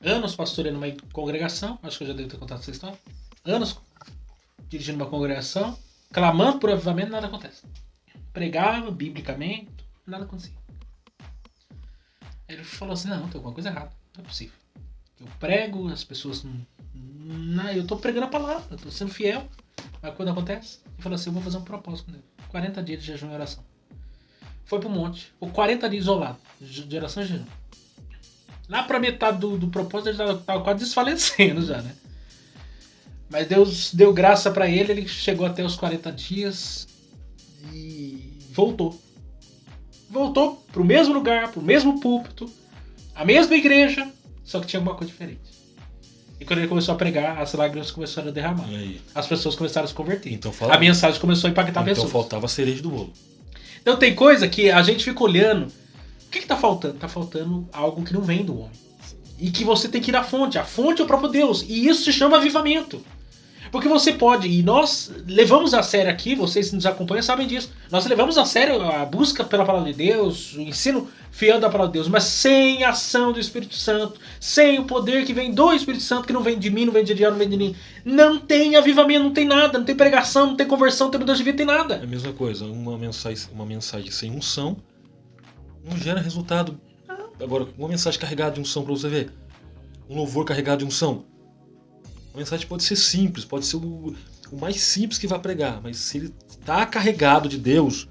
anos pastoreando uma congregação, acho que eu já devo ter contado essa história, anos dirigindo uma congregação, clamando por avivamento, nada acontece. Pregava biblicamente, nada acontecia. Ele falou assim, não, tem alguma coisa errada, não é possível. Eu prego, as pessoas não, eu estou pregando a palavra, eu estou sendo fiel, mas quando acontece, ele falou assim, eu vou fazer um propósito com Deus, 40 dias de jejum e oração. Foi pro monte, ficou 40 dias isolado, de oração e jejum. Lá pra metade do propósito, ele estava quase desfalecendo já, né? Mas Deus deu graça para ele chegou até os 40 dias, voltou. Voltou pro mesmo lugar, pro mesmo púlpito, a mesma igreja, só que tinha alguma coisa diferente. E quando ele começou a pregar, as lágrimas começaram a derramar. E aí? As pessoas começaram a se converter. Então, a mensagem começou a impactar então pessoas. faltava a cereja do bolo. Então tem coisa que a gente fica olhando. O que tá faltando? Tá faltando algo que não vem do homem. E que você tem que ir à fonte. A fonte é o próprio Deus. E isso se chama avivamento. Porque você pode, e nós levamos a sério aqui, vocês que nos acompanham sabem disso, nós levamos a sério a busca pela palavra de Deus, o ensino fiel da palavra de Deus, mas sem a ação do Espírito Santo, sem o poder que vem do Espírito Santo, que não vem de mim, não vem de Adriano, não vem de ninguém, não tem avivamento, não tem nada, não tem pregação, não tem conversão, não tem mudança de vida, não tem nada. É a mesma coisa, uma mensagem sem unção não gera resultado. Agora, uma mensagem carregada de unção, para você ver, um louvor carregado de unção, a mensagem pode ser simples, pode ser o mais simples que vai pregar, mas se ele está carregado de Deus,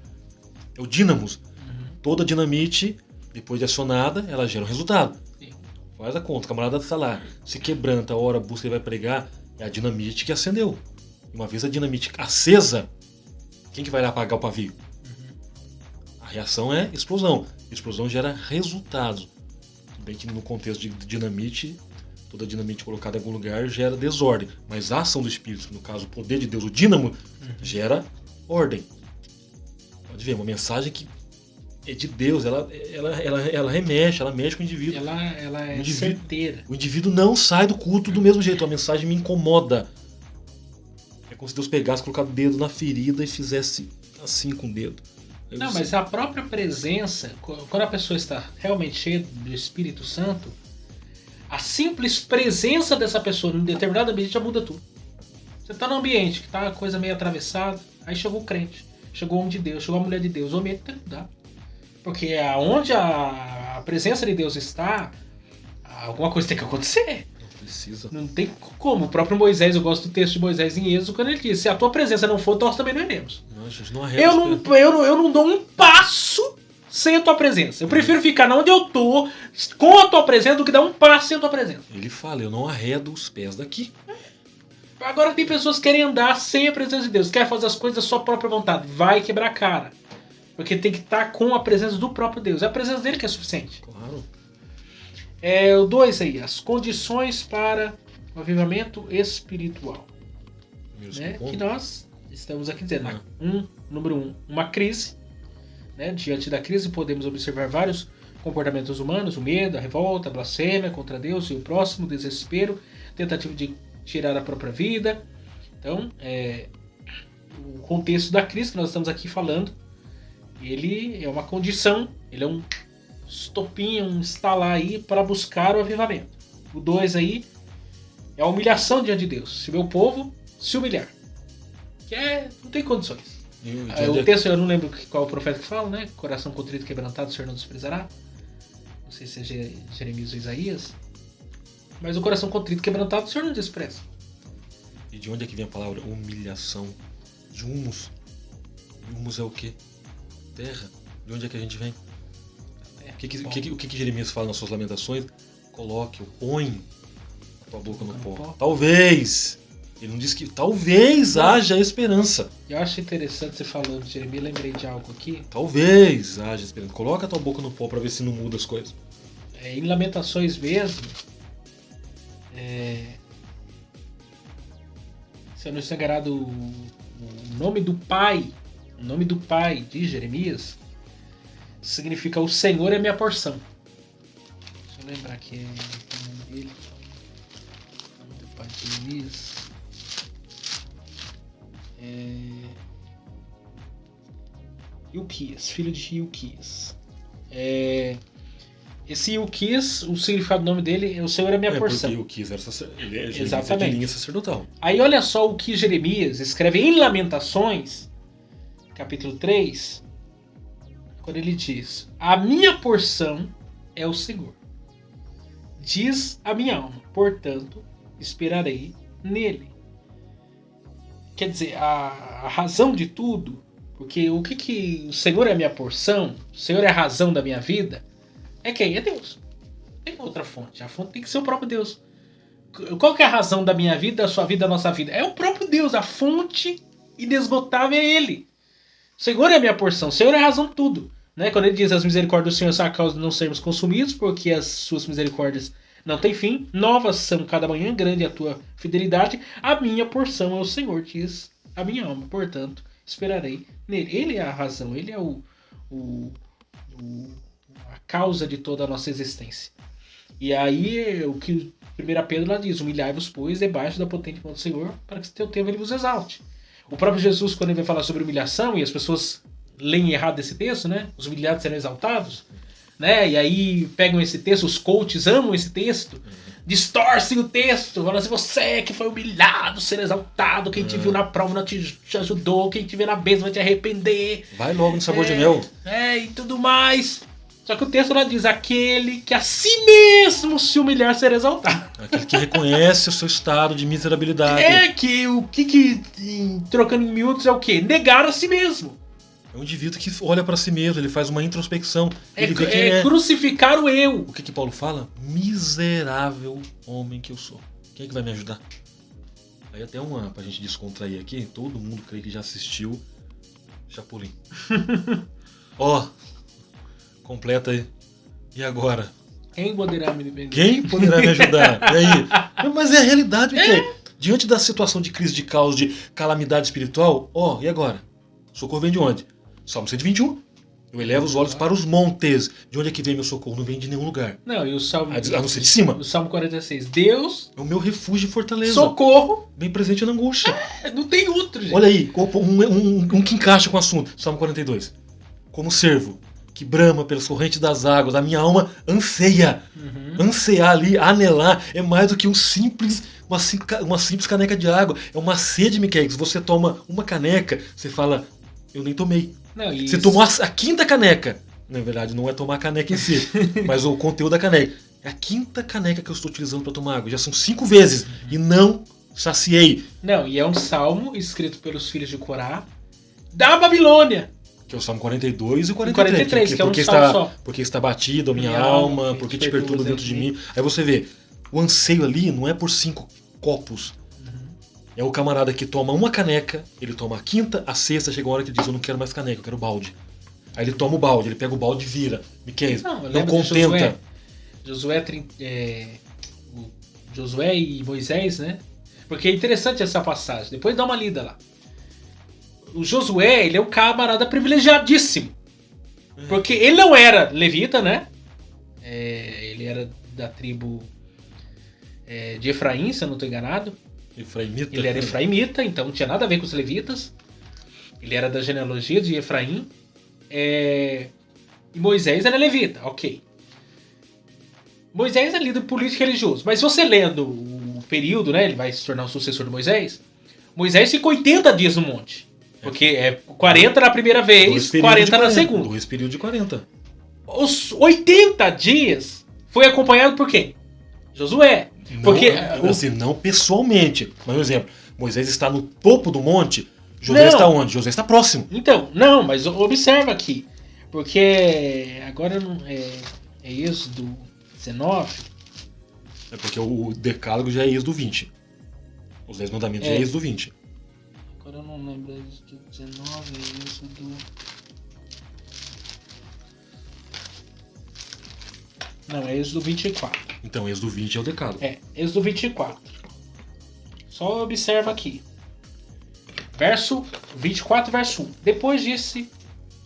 é o dínamos. Toda dinamite, depois de acionada, ela gera um resultado. Sim. Faz a conta, o camarada está lá, se quebranta, a hora, busca, ele vai pregar, é a dinamite que acendeu. E uma vez a dinamite acesa, quem que vai lá apagar o pavio? A reação é explosão. Explosão gera resultado. Tudo bem que no contexto de dinamite, toda dinamite colocada em algum lugar gera desordem. Mas a ação do Espírito, no caso o poder de Deus, o dínamo, gera ordem. Pode ver, uma mensagem que é de Deus, ela remexe, ela mexe com o indivíduo. Ela é certeira. O indivíduo não sai do culto do mesmo jeito, a mensagem me incomoda. É como se Deus pegasse, colocasse o dedo na ferida e fizesse assim com o dedo. Não, mas a própria presença, quando a pessoa está realmente cheia do Espírito Santo, a simples presença dessa pessoa em determinado ambiente já muda tudo. Você está num ambiente que está a coisa meio atravessada, aí chegou o crente, chegou o homem de Deus, chegou a mulher de Deus, o ambiente tem que mudar. Porque aonde a presença de Deus está, alguma coisa tem que acontecer. Não precisa. Não tem como. O próprio Moisés, eu gosto do texto de Moisés em Êxodo, quando ele diz, se a tua presença não for, nós também não iremos. Não, gente, não arreda. Eu não dou um passo sem a tua presença. Eu prefiro ficar onde eu tô, com a tua presença, do que dar um passo sem a tua presença. Ele fala, eu não arredo os pés daqui. Agora tem pessoas que querem andar sem a presença de Deus, querem fazer as coisas da sua própria vontade. Vai quebrar a cara. Porque tem que estar com a presença do próprio Deus. É a presença dele que é suficiente. Claro. O 2 aí, as condições para o avivamento espiritual. Né? Que nós estamos aqui dizendo. Número 1, uma crise. Né? Diante da crise podemos observar vários comportamentos humanos, o medo, a revolta, a blasfêmia contra Deus e o próximo, o desespero, tentativa de tirar a própria vida. Então, o contexto da crise que nós estamos aqui falando, ele é uma condição, ele é um estopim, um estalar aí para buscar o avivamento. O 2 aí é a humilhação diante de Deus. Se o meu povo se humilhar. Que não tem condições. O texto, eu não lembro qual é o profeta que fala, né? Coração contrito e quebrantado, o Senhor não desprezará. Não sei se é Jeremias ou Isaías. Mas o coração contrito e quebrantado, o Senhor não despreza. E de onde é que vem a palavra humilhação? De humus. Humus é o quê? Terra. De onde é que a gente vem? O que Jeremias fala nas suas lamentações? Coloque, põe a tua boca no pó. Talvez. Ele não diz que talvez haja esperança. Eu acho interessante você falando de Jeremias, lembrei de algo aqui. Talvez haja esperança. Coloca a tua boca no pó para ver se não muda as coisas. Em Lamentações mesmo, se eu não estou enganado, o nome do pai de Jeremias significa o Senhor é minha porção. Deixa eu lembrar aqui o nome dele. O nome do pai de Jeremias. Ilquias, filho de Ilquias. Esse Ilquias, o significado do nome dele é o Senhor é minha porção. Porque Ilquias ele é Exatamente. de linha sacerdotal. Aí olha só o que Jeremias escreve em Lamentações, capítulo 3, quando ele diz: a minha porção é o Senhor. Diz a minha alma, portanto, esperarei nele. Quer dizer, a razão de tudo, porque o que o Senhor é a minha porção, o Senhor é a razão da minha vida, é quem? É Deus. Não tem outra fonte. A fonte tem que ser o próprio Deus. Qual que é a razão da minha vida, da sua vida, da nossa vida? É o próprio Deus. A fonte inesgotável é Ele. O Senhor é a minha porção, o Senhor é a razão de tudo. Né? Quando ele diz as misericórdias do Senhor são a causa de não sermos consumidos, porque as suas misericórdias não têm fim, novas são cada manhã, grande é a tua fidelidade, a minha porção é o Senhor, diz a minha alma, portanto, esperarei nele. Ele é a razão, ele é a causa de toda a nossa existência. E aí, o que 1 Pedro lá diz, humilhai-vos, pois, debaixo da potente mão do Senhor, para que teu tempo ele vos exalte. O próprio Jesus, quando ele vai falar sobre humilhação, e as pessoas leem errado esse texto, né? Os humilhados serão exaltados, né? E aí pegam esse texto, os coaches amam esse texto, distorcem o texto, falam assim, você que foi humilhado, ser exaltado, quem te viu na prova não te ajudou, quem te vê na bênção vai te arrepender. Vai logo no sabor de mel. E tudo mais. Só que o texto lá diz, aquele que a si mesmo se humilhar será exaltado. Aquele que reconhece o seu estado de miserabilidade. Trocando em miúdos, é o quê? Negar a si mesmo. É um indivíduo que olha pra si mesmo, ele faz uma introspecção. Ele vê quem é. Crucificar o eu. O que Paulo fala? Miserável homem que eu sou. Quem é que vai me ajudar? Aí até pra gente descontrair aqui, todo mundo creio que já assistiu Chapolin. Completa aí. E agora? Quem poderá me defender? Quem poderá me ajudar? E aí? Mas é a realidade, porque diante da situação de crise, de caos, de calamidade espiritual, e agora? Socorro vem de onde? Salmo 121. Eu elevo os olhos para os montes. De onde é que vem meu socorro? Não vem de nenhum lugar. Não, e o Salmo... A não ser de cima. O Salmo 46. Deus... É o meu refúgio e fortaleza. Socorro. Bem presente na angústia. Não tem outro, gente. Olha aí, um que encaixa com o assunto. Salmo 42. Como servo que brama pelas correntes das águas, a minha alma anseia. Ansear ali, anelar, é mais do que uma simples caneca de água. É uma sede, Miquel. Se você toma uma caneca, você fala, eu nem tomei. Não, você tomou a quinta caneca. Na verdade, não é tomar a caneca em si, mas o conteúdo da caneca. É a quinta caneca que eu estou utilizando para tomar água. Já são 5 vezes e não saciei. Não, e é um salmo escrito pelos filhos de Corá da Babilônia. Que é o Salmo 42 e 43. Que é um salmo só. Porque está batido a minha alma, porque te perturba dentro de mim. Aí você vê, o anseio ali não é por 5 copos. É o camarada que toma uma caneca, ele toma a quinta, a sexta, chega uma hora que ele diz, eu não quero mais caneca, eu quero balde. Aí ele toma o balde, ele pega o balde e vira. Miquel, não contenta. Josué e Moisés, né? Porque é interessante essa passagem. Depois dá uma lida lá. O Josué, ele é um camarada privilegiadíssimo. Porque ele não era levita, né? Ele era da tribo de Efraim, se eu não estou enganado. Efraimita. Ele era efraimita, então não tinha nada a ver com os levitas. Ele era da genealogia de Efraim. E Moisés era levita, ok. Moisés é líder político e religioso. Mas você lendo o período, né? Ele vai se tornar o sucessor de Moisés. Moisés ficou 80 dias no monte. Porque 40 na primeira vez, 40 na segunda. 2 períodos de 40. Os 80 dias foi acompanhado por quem? Josué. Porque, não pessoalmente. Mas, por exemplo, Moisés está no topo do monte, Josué está onde? Josué está próximo. Então, não, mas observa aqui. Porque agora é Êxodo 19. É porque o decálogo já é Êxodo 20. Os 10 mandamentos já é Êxodo 20. Agora eu não lembro, Êxodo 19, Êxodo... Não, é Êxodo 24. Então, Êxodo 20 é o decálogo. Êxodo 24. Só observa aqui. Verso 24, verso 1. Depois disse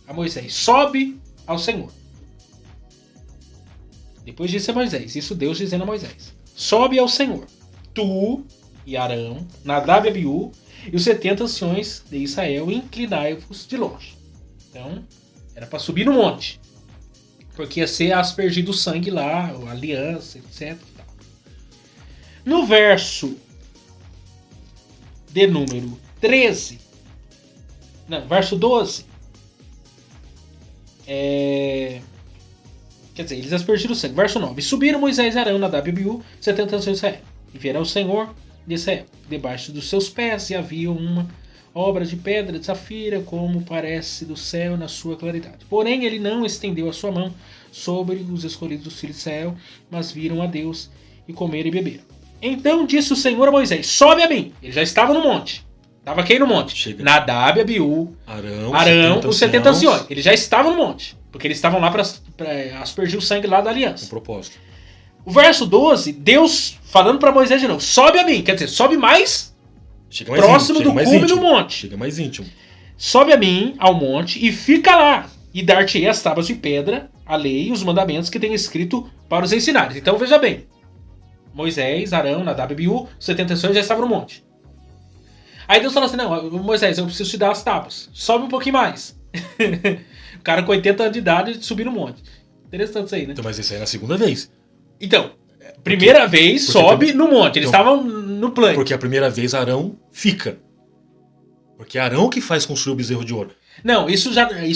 a Moisés, sobe ao Senhor. Depois disse a Moisés, isso Deus dizendo a Moisés. Sobe ao Senhor, tu e Arão, Nadab e Abiú, e os 70 anciões de Israel, inclinai-vos de longe. Então, era para subir no monte. Porque ia ser aspergido o sangue lá, a aliança, etc. No verso de número 13, não, verso 12, quer dizer, eles aspergiram o sangue. Verso 9, subiram Moisés e Arão, Nadab e Abiú, 70 anciões de Israel, e vieram ao Senhor de Israel, debaixo dos seus pés, e havia uma obra de pedra de safira, como parece do céu na sua claridade. Porém, ele não estendeu a sua mão sobre os escolhidos dos filhos de Israel, mas viram a Deus e comeram e beberam. Então disse o Senhor a Moisés, sobe a mim. Ele já estava no monte. Tava quem no monte? Chega. Nadab, Abiú, Arão, os 70 anciões. Eles já estavam no monte. Porque eles estavam lá para aspergir o sangue lá da Com aliança. propósito. O verso 12, Deus falando para Moisés de novo: sobe a mim. Quer dizer, sobe mais Chega mais próximo íntimo, do chega mais cume do íntimo. monte. Chega mais íntimo. Sobe a mim ao monte e fica lá. E dar-te-ei as tábuas de pedra, a lei e os mandamentos que tem escrito para os ensinares. Então veja bem. Moisés, Arão, Nadab e Abiú, 70 anciões já estavam no monte. Aí Deus falou assim: não, Moisés, eu preciso te dar as tábuas. Sobe um pouquinho mais. O cara com 80 anos de idade subiu no monte. Interessante isso aí, né? Então, mas isso aí é na segunda vez. Então, primeira vez sobe no monte. Eles estavam no plano. Porque a primeira vez Arão fica. Porque é Arão que faz construir o bezerro de ouro. Não, isso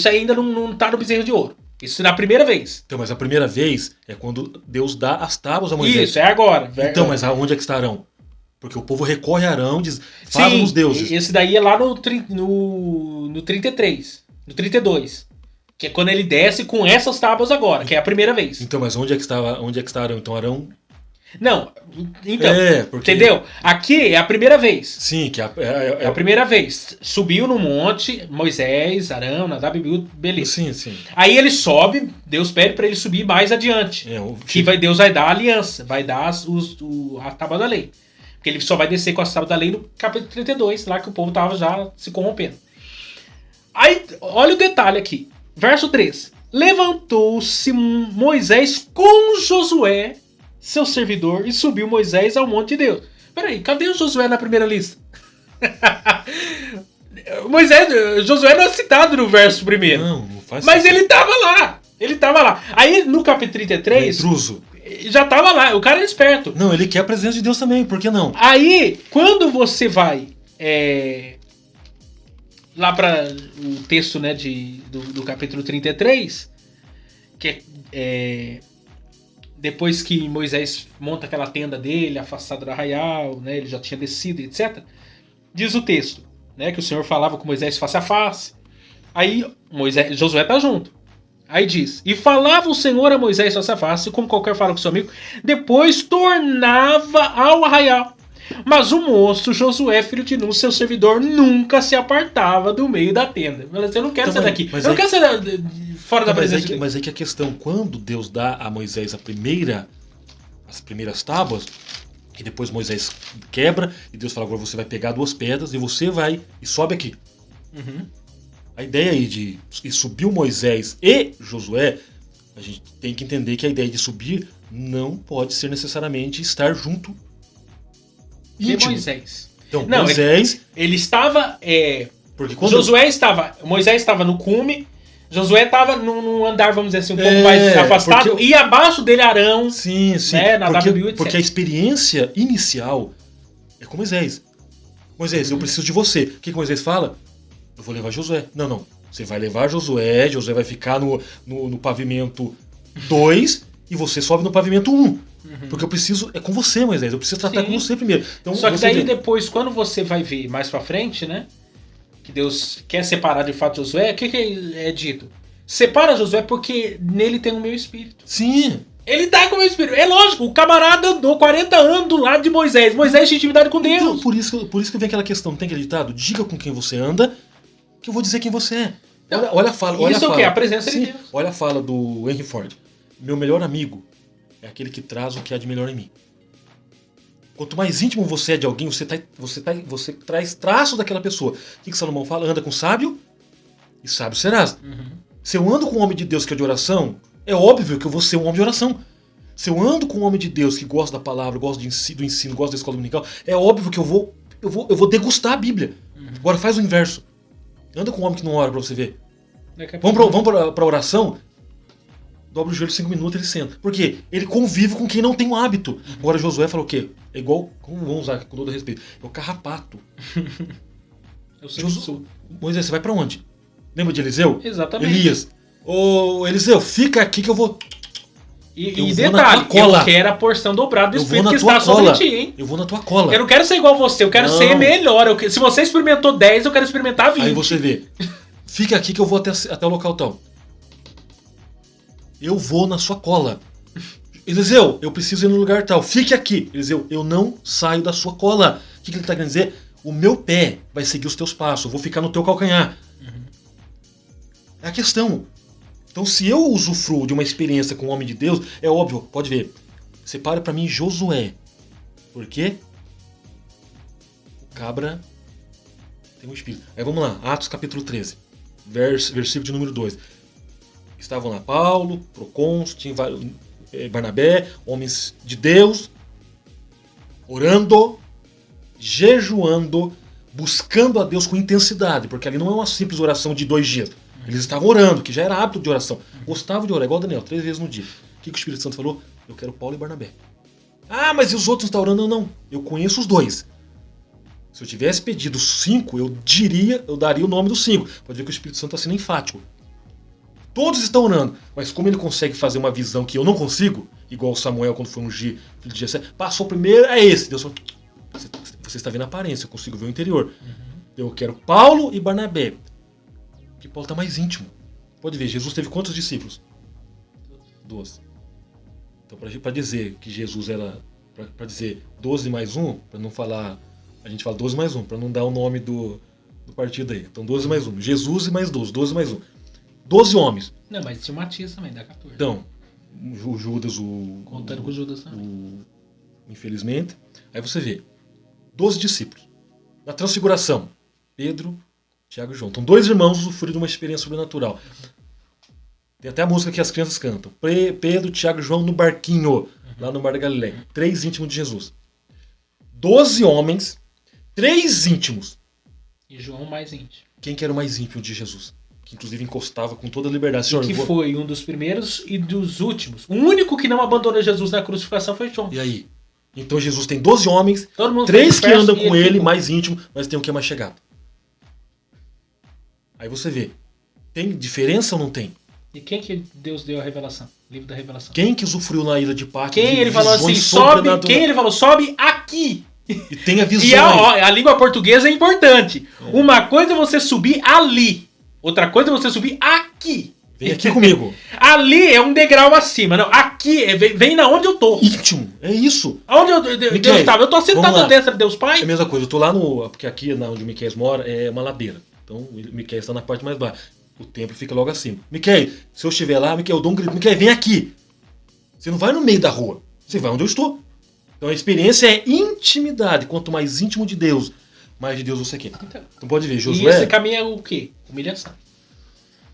ainda não tá no bezerro de ouro. Isso na primeira vez. Então, mas a primeira vez é quando Deus dá as tábuas a Moisés. Isso, é agora. Então, mas aonde é que está Arão? Porque o povo recorre a Arão e diz: fala nos deuses. Esse daí é lá no 33. No 32. Que é quando ele desce com essas tábuas agora, que é a primeira vez. Então, mas onde é que está Arão? Então, Arão... Não, então, porque... entendeu? Aqui é a primeira vez. Sim, que é a primeira vez. Subiu no monte, Moisés, Arão, Nadab e Abiú, beleza. Sim, sim. Aí ele sobe, Deus pede para ele subir mais adiante. Deus vai dar a aliança, vai dar a tábua da lei. Porque ele só vai descer com a tábua da lei no capítulo 32, lá que o povo tava já se corrompendo. Aí, olha o detalhe aqui. Verso 3. Levantou-se Moisés com Josué, seu servidor, e subiu Moisés ao monte de Deus. Peraí, cadê o Josué na primeira lista? Josué não é citado no verso primeiro. Não faz mas sentido. ele tava lá. Ele tava lá. Aí no capítulo 33... intruso. Já tava lá. O cara é esperto. Não, ele quer a presença de Deus também. Por que não? Aí, quando você vai... lá para o texto, né, do capítulo 33, que é depois que Moisés monta aquela tenda dele, afastado do arraial, né, ele já tinha descido, etc. Diz o texto, né, que o Senhor falava com Moisés face a face. Aí Josué tá junto. Aí diz: e falava o Senhor a Moisés face a face, como qualquer fala com seu amigo, depois tornava ao arraial. Mas o moço Josué, filho de Nun, seu servidor, nunca se apartava do meio da tenda. Eu não quero sair daqui. Eu não quero sair fora da presença de Deus. Mas é que a questão, quando Deus dá a Moisés as primeiras tábuas, e depois Moisés quebra, e Deus fala: agora você vai pegar 2 pedras, e você vai e sobe aqui. Uhum. A ideia aí de subir Moisés e Josué, a gente tem que entender que a ideia de subir não pode ser necessariamente estar junto. De Moisés. Então, não, Moisés... Ele estava... porque quando Moisés estava no cume, Josué estava num andar, vamos dizer assim, um pouco mais afastado, e abaixo dele Arão. Sim. Né, porque a experiência inicial é com Moisés. Moisés, eu preciso de você. O que Moisés fala? Eu vou levar Josué. Não. Você vai levar Josué vai ficar no pavimento 2 e você sobe no pavimento 1. Porque eu preciso... É com você, Moisés. Eu preciso tratar com você primeiro. Então, só que daí depois, quando você vai ver mais pra frente, né? Que Deus quer separar de fato Josué, o que é dito? Separa Josué porque nele tem o meu espírito. Sim. Ele tá com o meu espírito. É lógico, o camarada andou 40 anos do lado de Moisés. Moisés tinha intimidade com Deus. Então, por isso que vem aquela questão. Não tem aquele ditado? Diga com quem você anda, que eu vou dizer quem você é. Olha a fala. Isso é o quê? A presença de Deus. Olha a fala do Henry Ford. Meu melhor amigo é aquele que traz o que há de melhor em mim. Quanto mais íntimo você é de alguém, você traz traço daquela pessoa. O que Salomão fala? Anda com sábio e sábio serás. Se eu ando com um homem de Deus que é de oração, é óbvio que eu vou ser um homem de oração. Se eu ando com um homem de Deus que gosta da palavra, gosta do ensino, gosta da escola dominical, é óbvio que eu vou degustar a Bíblia. Agora faz o inverso. Anda com um homem que não ora pra você ver. Vamos pra oração. Dobra o joelho 5 minutos e ele senta. Por quê? Ele convive com quem não tem o hábito. Agora Josué falou o quê? É igual, como vamos usar com todo respeito, é o carrapato. Moisés, você vai pra onde? Lembra de Eliseu? Exatamente. Elias. Ô Eliseu, fica aqui que eu vou... E detalhe, eu quero a porção dobrada do Espírito que está sobre ti, hein? Eu vou na tua cola. Eu não quero ser igual você, eu quero ser melhor. Se você experimentou 10, eu quero experimentar 20. Aí você vê. Fica aqui que eu vou até o local tal. Eu vou na sua cola. Eliseu, eu preciso ir no lugar tal. Fique aqui. Eliseu, eu não saio da sua cola. O que ele está querendo dizer? O meu pé vai seguir os teus passos, eu vou ficar no teu calcanhar. É a questão. Então, se eu usufruo de uma experiência com o homem de Deus, é óbvio, pode ver. Separa pra mim Josué. Por quê? O cabra tem um espírito. Aí vamos lá, Atos capítulo 13, versículo de número 2. Estavam lá Paulo, procônsul, Barnabé, homens de Deus, orando, jejuando, buscando a Deus com intensidade, porque ali não é uma simples oração de 2 dias. Eles estavam orando, que já era hábito de oração. Gostavam de orar, igual Daniel, 3 vezes no dia. O que o Espírito Santo falou? Eu quero Paulo e Barnabé. Ah, mas e os outros estão orando? Não. Eu conheço os 2. Se eu tivesse pedido 5, eu daria o nome dos 5. Pode ver que o Espírito Santo está sendo enfático. Todos estão orando, mas como ele consegue fazer uma visão que eu não consigo, igual Samuel quando foi ungir filho de Jessé, passou primeiro, é esse. Deus falou, você está vendo a aparência, eu consigo ver o interior. Eu quero Paulo e Barnabé. Porque Paulo está mais íntimo. Pode ver, Jesus teve quantos discípulos? 12. Então, para dizer que Jesus era, para dizer 12 mais 1, para não falar, a gente fala 12 mais 1, para não dar o nome do partido aí. Então, 12 mais 1. Jesus e mais 12, 12 mais 1. 12 homens. Não, mas tinha o Matias também, dá 14. Então, o Judas, contando com o Judas também. Infelizmente. Aí você vê, 12 discípulos. Na transfiguração, Pedro, Tiago e João. Então, 2 irmãos usufruem de uma experiência sobrenatural. Tem até a música que as crianças cantam. Pedro, Tiago e João no barquinho, lá no Mar da Galileia. 3 íntimos de Jesus. 12 homens, 3 íntimos. E João mais íntimo. Quem que era o mais íntimo de Jesus? Que inclusive encostava com toda a liberdade. Senhor, que foi um dos primeiros e dos últimos. O único que não abandonou Jesus na crucificação foi João. E aí? Então Jesus tem 12 homens, todo mundo 3 que andam com ele, mais íntimo, mas tem um que é mais chegado. Aí você vê, tem diferença ou não tem? E quem que Deus deu a revelação? O livro da revelação. Quem que usufruiu na ilha de Pátmos? Quem ele falou assim, sobe, quem ele falou, sobe aqui. E tem a visão. E a língua portuguesa é importante. Uma coisa é você subir ali. Outra coisa é você subir aqui. Vem aqui comigo. Ali é um degrau acima. Não, aqui vem na onde eu tô. Íntimo, é isso. Aonde Deus estava? Eu tô sentado à destra de Deus Pai. É a mesma coisa, eu tô lá no... Porque aqui onde o Miqueias mora é uma ladeira. Então o Miqueias está na parte mais baixa. O templo fica logo acima. Miqueias, se eu estiver lá, Miqueias, eu dou um grito. Miqueias, vem aqui. Você não vai no meio da rua. Você vai onde eu estou. Então a experiência é intimidade. Quanto mais íntimo de Deus, mais de Deus você quer. Então pode ver, Josué... E esse caminho é o quê? Humilhação.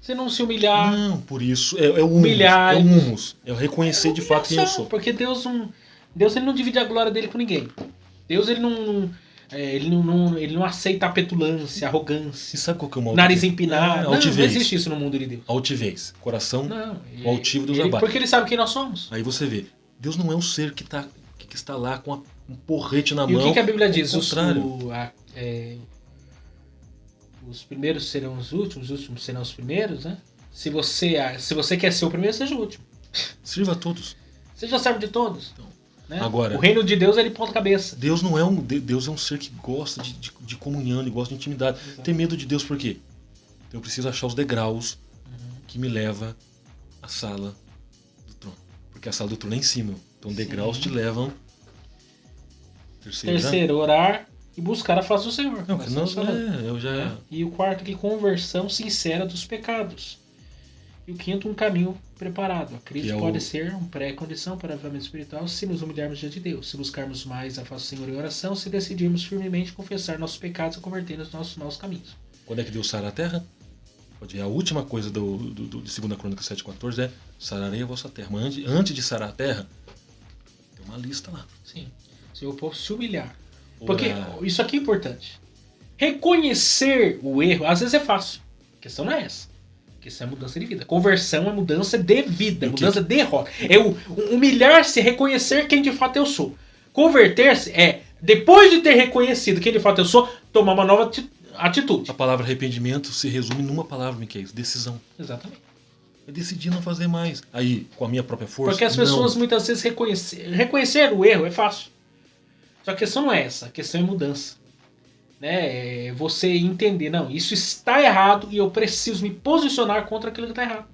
Você não se humilhar... Não, por isso é o humus. Humilhar. É o humus. É o reconhecer de fato quem eu sou. Porque Deus ele não divide a glória dele com ninguém. Deus ele não aceita a petulância, a arrogância. E sabe qual que é o mal? Nariz empinado. Não existe isso no mundo de Deus. Altivez. Coração não, altivo Deus abate. Porque ele sabe quem nós somos. Aí você vê. Deus não é um ser que está lá com um porrete na e mão. E o que a Bíblia diz? Ao contrário. Os primeiros serão os últimos serão os primeiros, né? Se você quer ser o primeiro, seja o último. Sirva a todos. Seja servo de todos. Então, né? Agora, o reino de Deus ele ponta cabeça. Deus é um ser que gosta de comunhão, ele gosta de intimidade. Exato. Tem medo de Deus por quê? Eu preciso achar os degraus que me leva à sala do trono. Porque a sala do trono é em cima. Então degraus te levam. Terceiro, orar e buscar a face do Senhor. Eu já... E o quarto aqui, conversão sincera dos pecados. E o quinto, um caminho preparado. A Cristo pode ser uma pré-condição para o avivamento espiritual se nos humilharmos diante de Deus, se buscarmos mais a face do Senhor em oração, se decidirmos firmemente confessar nossos pecados e converter nos nossos maus caminhos. Quando é que Deus sara a terra? Pode ver, a última coisa de 2 Crônicas 7,14 é sararei a vossa terra. Mas antes de sarar a terra, tem uma lista lá. Sim. Se o povo se humilhar. Porque isso aqui é importante. Reconhecer o erro, às vezes é fácil. A questão não é essa. A questão é mudança de vida. Conversão é mudança de vida, mudança de rota. É o humilhar-se, reconhecer quem de fato eu sou. Converter-se é, depois de ter reconhecido quem de fato eu sou, tomar uma nova atitude. A palavra arrependimento se resume numa palavra, Miqueias, decisão. Exatamente. Eu decidi não fazer mais. Aí, com a minha própria força. Porque as pessoas muitas vezes reconhecer o erro é fácil. Só que a questão não é essa, a questão é mudança. Né? É você entender, não, isso está errado e eu preciso me posicionar contra aquilo que está errado.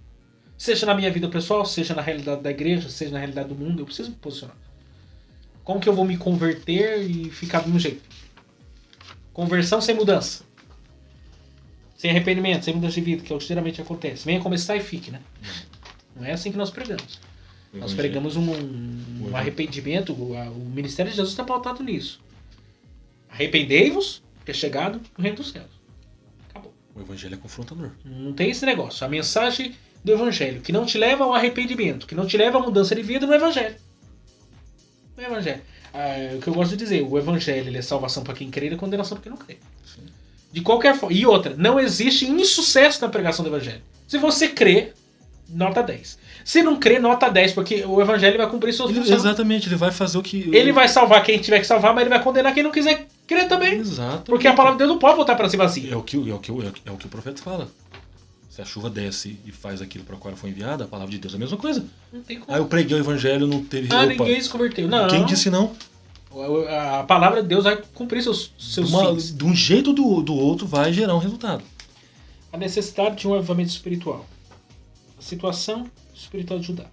Seja na minha vida pessoal, seja na realidade da igreja, seja na realidade do mundo, eu preciso me posicionar. Como que eu vou me converter e ficar do meu jeito? Conversão sem mudança. Sem arrependimento, sem mudança de vida, que é o que geralmente acontece. Venha como está e fique, né? Não é assim que nós pregamos. Nós pregamos um arrependimento, o ministério de Jesus está pautado nisso. Arrependei-vos, que é chegado o reino dos céus. Acabou. O evangelho é confrontador. Não tem esse negócio. A mensagem do evangelho, que não te leva ao arrependimento, que não te leva à mudança de vida, no evangelho. No evangelho. O que eu gosto de dizer, o evangelho ele é salvação para quem crê e condenação para quem não crê. Sim. De qualquer forma. E outra, não existe insucesso na pregação do evangelho. Se você crê, nota 10. Se não crê, nota 10, porque o evangelho vai cumprir suas funções. Exatamente, ele vai fazer o que... Ele vai salvar quem tiver que salvar, mas ele vai condenar quem não quiser crer também. Exato. Porque a palavra de Deus não pode voltar para si vazia. É o que o profeta fala. Se a chuva desce e faz aquilo para o qual ela foi enviada, a palavra de Deus é a mesma coisa. Não tem como. Aí eu preguei o evangelho, não teve... Ninguém se converteu. Não. Quem disse não? A palavra de Deus vai cumprir seus fins. De um jeito ou do outro vai gerar um resultado. A necessidade de um avivamento espiritual. A situação espiritual de Judá.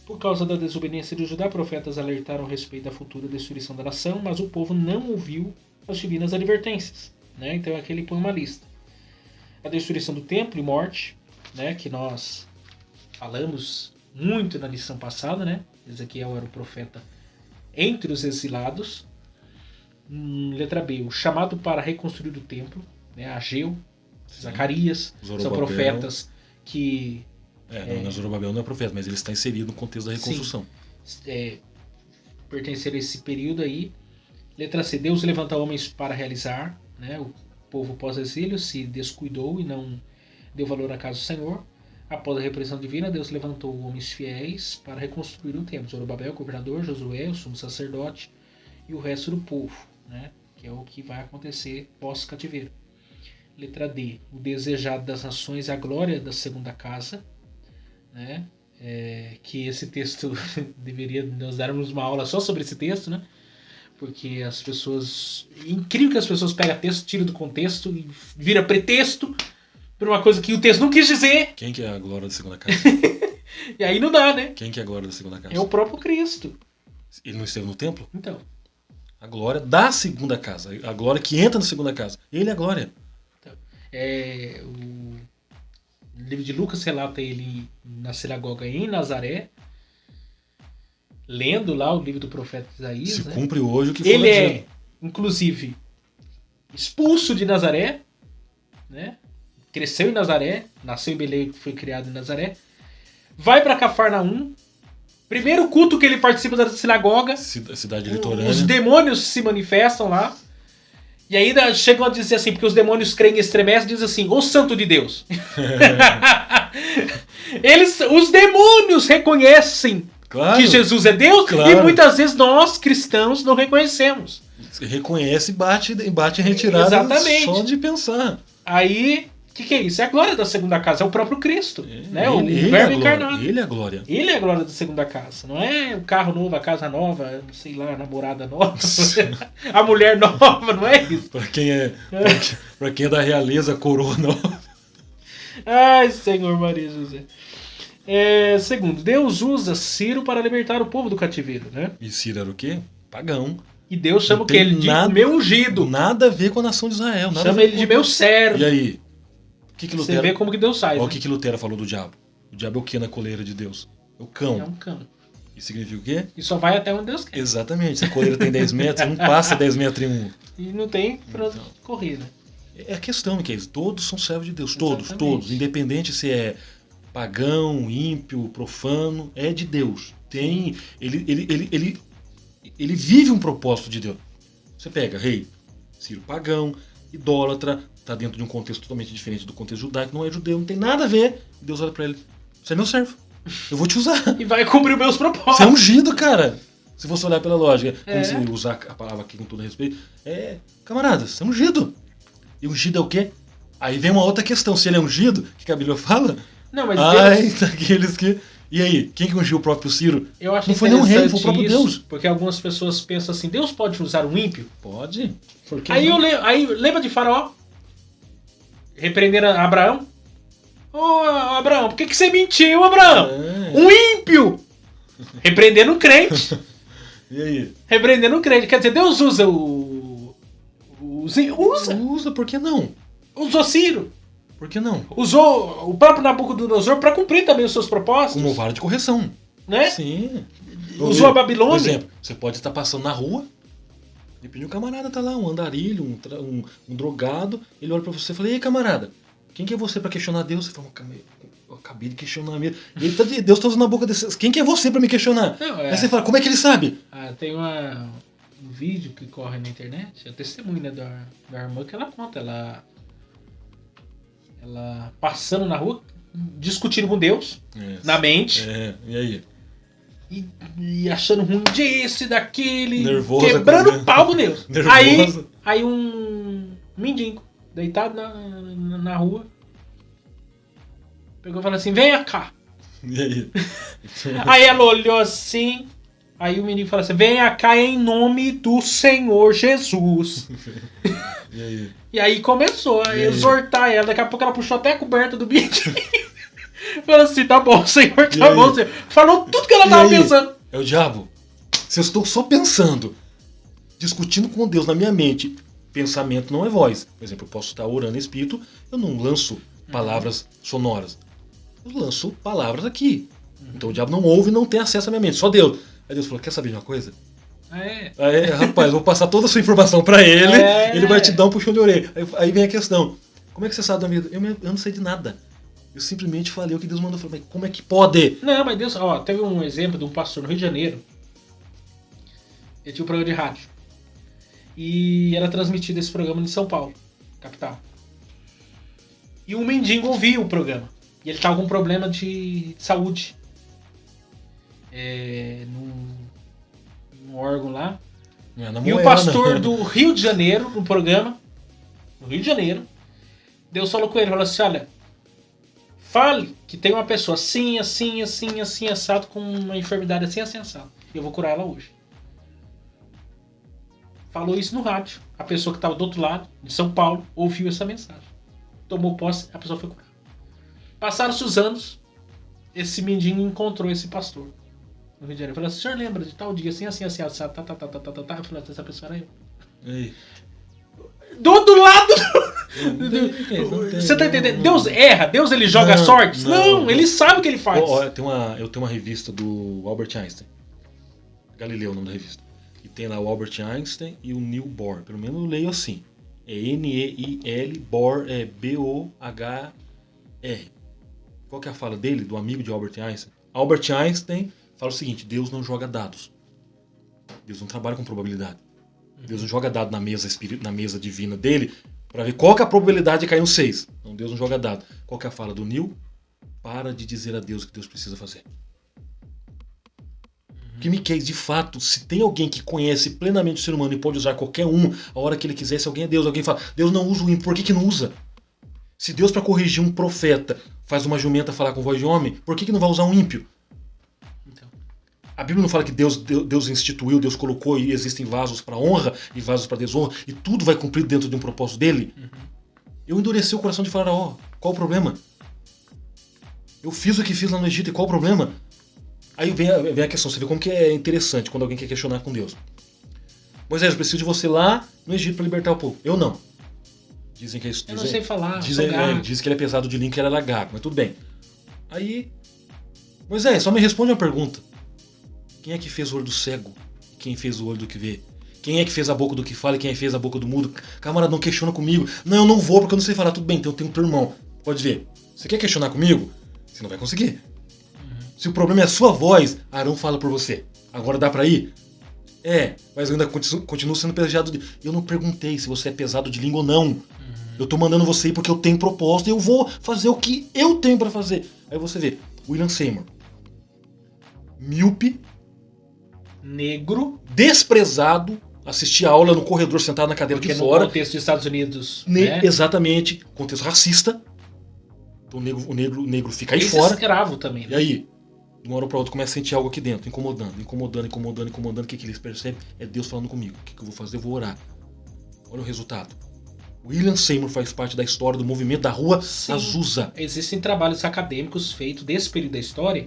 Por causa da desobediência de Judá, profetas alertaram a respeito da futura destruição da nação, mas o povo não ouviu as divinas advertências. Né? Então aqui ele põe uma lista. A destruição do templo e morte, né? Que nós falamos muito na lição passada, né? Ezequiel era o profeta entre os exilados. Letra B, o chamado para reconstruir o templo, né? Ageu, Zacarias, são profetas que... Zorobabel não é profeta, mas ele está inserido no contexto da reconstrução. Pertencer a esse período aí. Letra C, Deus levanta homens para realizar, né? O povo pós-exílio se descuidou e não deu valor à casa do Senhor. Após a repressão divina, Deus levantou homens fiéis para reconstruir o templo. Zorobabel, o governador, Josué, o sumo sacerdote e o resto do povo, né? Que é o que vai acontecer pós-cativeiro. Letra D, o desejado das nações e a glória da segunda casa, né? Que esse texto deveria nós darmos uma aula só sobre esse texto, né? Porque as pessoas... Incrível que as pessoas pegam texto, tiram do contexto e vira pretexto para uma coisa que o texto não quis dizer. Quem que é a glória da segunda casa? E aí não dá, né? Quem que é a glória da segunda casa? É o próprio Cristo. Ele não esteve no templo? Então. A glória da segunda casa. A glória que entra na segunda casa. Ele é a glória. Então, o livro de Lucas relata ele na sinagoga em Nazaré, lendo lá o livro do profeta Isaías. Se né? cumpre hoje o que foi Ele dito. é, inclusive, expulso de Nazaré, né? Cresceu em Nazaré, nasceu em Belém, foi criado em Nazaré, vai para Cafarnaum, primeiro culto que ele participa da sinagoga, Cidade litorânea. os demônios se manifestam lá, e ainda chegam a dizer assim, porque os demônios creem e estremecem, diz assim, ô santo de Deus. Os demônios reconhecem que Jesus é Deus, e muitas vezes nós, cristãos, não reconhecemos. Reconhece e bate em retirada. Exatamente. Só de pensar. Aí, o que é isso? É a glória da segunda casa, é o próprio Cristo. Né? O Ele verbo é encarnado. Ele é a glória. Ele é a glória da segunda casa. Não é o carro novo, a casa nova, sei lá, a namorada nova, a mulher nova, não é isso? Pra quem é da realeza, a coroa nova. Ai, Senhor Maria José. Segundo, Deus usa Ciro para libertar o povo do cativeiro, né? E Ciro era o quê? Pagão. E Deus chama ele de meu ungido. Nada a ver com a nação de Israel. Chama ele de meu servo. E aí? O que Lutero... Você vê como que Deus faz. Olha né? o que Lutero falou do diabo. O diabo é o que na coleira de Deus? É o cão. É um cão. Isso significa o quê? E só vai até onde Deus quer. Exatamente. Se a coleira tem 10 metros, não passa 10 metros em um. E não tem pra correr, né? É a questão, Miquel. Todos são servos de Deus. Exatamente. Todos. Independente se é pagão, ímpio, profano, é de Deus. Ele vive um propósito de Deus. Você pega rei, Ciro pagão, idólatra, está dentro de um contexto totalmente diferente do contexto judaico, não é judeu, não tem nada a ver. Deus olha para ele, você é meu servo, eu vou te usar. E vai cumprir os meus propósitos. Você é ungido, cara. Se você olhar pela lógica, como se usar a palavra aqui com todo respeito, camarada, você é ungido. E ungido é o quê? Aí vem uma outra questão, se ele é ungido, o que a Bíblia fala? Não, mas Deus... daqueles que... E aí, quem que ungiu o próprio Ciro? Eu acho não foi nem um rei, foi o próprio isso, Deus. Porque algumas pessoas pensam assim, Deus pode usar um ímpio? Pode. Aí lembra de Faraó? Repreendendo Abraão? Abraão, por que você mentiu, Abraão? Um ímpio! Repreendendo um crente. E aí? Repreendendo um crente. Quer dizer, Deus usa o Usa, por que não? Usou Ciro. Por que não? Usou o próprio Nabucodonosor para cumprir também os seus propósitos. Como vara de correção. Né? Sim. Usou a Babilônia. Por exemplo, você pode estar passando na rua, de repente um camarada tá lá, um andarilho, um drogado, ele olha pra você e fala, ei camarada, quem que é você pra questionar Deus? Você fala, eu acabei de questionar mesmo. Deus tá usando a boca desse. Quem que é você pra me questionar? Não, Aí você fala, como é que ele sabe? Tem um vídeo que corre na internet, é testemunho, né, da irmã que ela conta, ela passando na rua, discutindo com Deus, na mente. E aí? E achando ruim disso, daquele, nervosa, quebrando o pau com Deus. Nervosa. Aí um mendigo, deitado na rua, pegou e falou assim, venha cá. E aí? Aí ela olhou assim, aí o menino falou assim, venha cá em nome do Senhor Jesus. E aí? E aí começou a exortar ela, daqui a pouco ela puxou até a coberta do mendigo. Falou assim, tá bom, Senhor, tá bom, Senhor. Falou tudo que ela tava pensando. É o diabo. Se eu estou só pensando, discutindo com Deus na minha mente, pensamento não é voz. Por exemplo, eu posso estar orando em espírito, eu não lanço palavras sonoras. Eu lanço palavras aqui. Então o diabo não ouve e não tem acesso à minha mente, só Deus. Aí Deus falou, quer saber de uma coisa? Aí, rapaz, vou passar toda a sua informação pra ele, ele vai te dar um puxão de orelha. Aí vem a questão, como é que você sabe da minha vida? Eu não sei de nada. Eu simplesmente falei o que Deus mandou. Eu falei, mas como é que pode? Não, mas Deus, teve um exemplo de um pastor no Rio de Janeiro. Ele tinha um programa de rádio. E era transmitido esse programa em São Paulo, capital. E um mendigo ouvia o programa. E ele estava com um problema de saúde. Num órgão lá. E o pastor do Rio de Janeiro, no programa, no Rio de Janeiro, Deus falou com ele, falou assim, olha, fale que tem uma pessoa assim, assim, assim, assim, assado, com uma enfermidade assim, assim, assado. E eu vou curar ela hoje. Falou isso no rádio. A pessoa que estava do outro lado, de São Paulo, ouviu essa mensagem. Tomou posse, a pessoa foi curada. Passaram-se os anos, esse mendigo encontrou esse pastor no Rio de Janeiro. Falou assim, o senhor lembra de tal dia, assim, assim, assim, assado, tá. Eu falei, essa pessoa era eu. Ei. Do outro lado... Você tá entendendo? Deus erra, Deus ele joga sortes. Não, ele sabe o que ele faz. Eu tenho uma revista do Albert Einstein. Galileu, o nome da revista. E tem lá o Albert Einstein e o Neil Bohr. Pelo menos eu leio assim. É Neil, Bohr é Bohr. Qual que é a fala dele, do amigo de Albert Einstein? Albert Einstein fala o seguinte, Deus não joga dados. Deus não trabalha com probabilidade. Deus não joga dado na mesa divina dele para ver qual que é a probabilidade de cair no 6. Então Deus não joga dado. Qual que é a fala do Neil? Para de dizer a Deus o que Deus precisa fazer. Que me quer, de fato, se tem alguém que conhece plenamente o ser humano e pode usar qualquer um a hora que ele quiser, se alguém é Deus, alguém fala, Deus não usa o ímpio, por que não usa? Se Deus para corrigir um profeta faz uma jumenta falar com voz de homem, por que não vai usar um ímpio? A Bíblia não fala que Deus instituiu, Deus colocou e existem vasos para honra e vasos para desonra e tudo vai cumprir dentro de um propósito dele? Eu endureci o coração de Faraó. Qual o problema? Eu fiz o que fiz lá no Egito e qual o problema? Aí vem a questão, você vê como que é interessante quando alguém quer questionar com Deus. Moisés, eu preciso de você lá no Egito para libertar o povo. Eu não. Dizem que é isso. Eu não sei falar. Dizem que ele é pesado de língua, que ele era gago, mas tudo bem. Aí, Moisés, só me responde uma pergunta. Quem é que fez o olho do cego? Quem fez o olho do que vê? Quem é que fez a boca do que fala e quem fez a boca do mudo? Camarada, não questiona comigo. Não, eu não vou porque eu não sei falar. Tudo bem, então eu tenho teu irmão. Pode ver. Você quer questionar comigo? Você não vai conseguir. Se o problema é a sua voz, Arão fala por você. Agora dá pra ir? Mas eu ainda continuo sendo pesado de... Eu não perguntei se você é pesado de língua ou não. Eu tô mandando você ir porque eu tenho proposta e eu vou fazer o que eu tenho pra fazer. Aí você vê, William Seymour. Míope. Negro. Desprezado. Assistia aula no corredor sentado na cadeira porque de fora. No contexto dos Estados Unidos. Exatamente. Contexto racista. Então o negro fica aí fora. Escravo também. Né? E aí, de uma hora pra outra, começa a sentir algo aqui dentro. Incomodando. O que eles percebem? É Deus falando comigo. O que eu vou fazer? Eu vou orar. Olha o resultado. William Seymour faz parte da história do movimento da Rua Azusa. Existem trabalhos acadêmicos feitos desse período da história,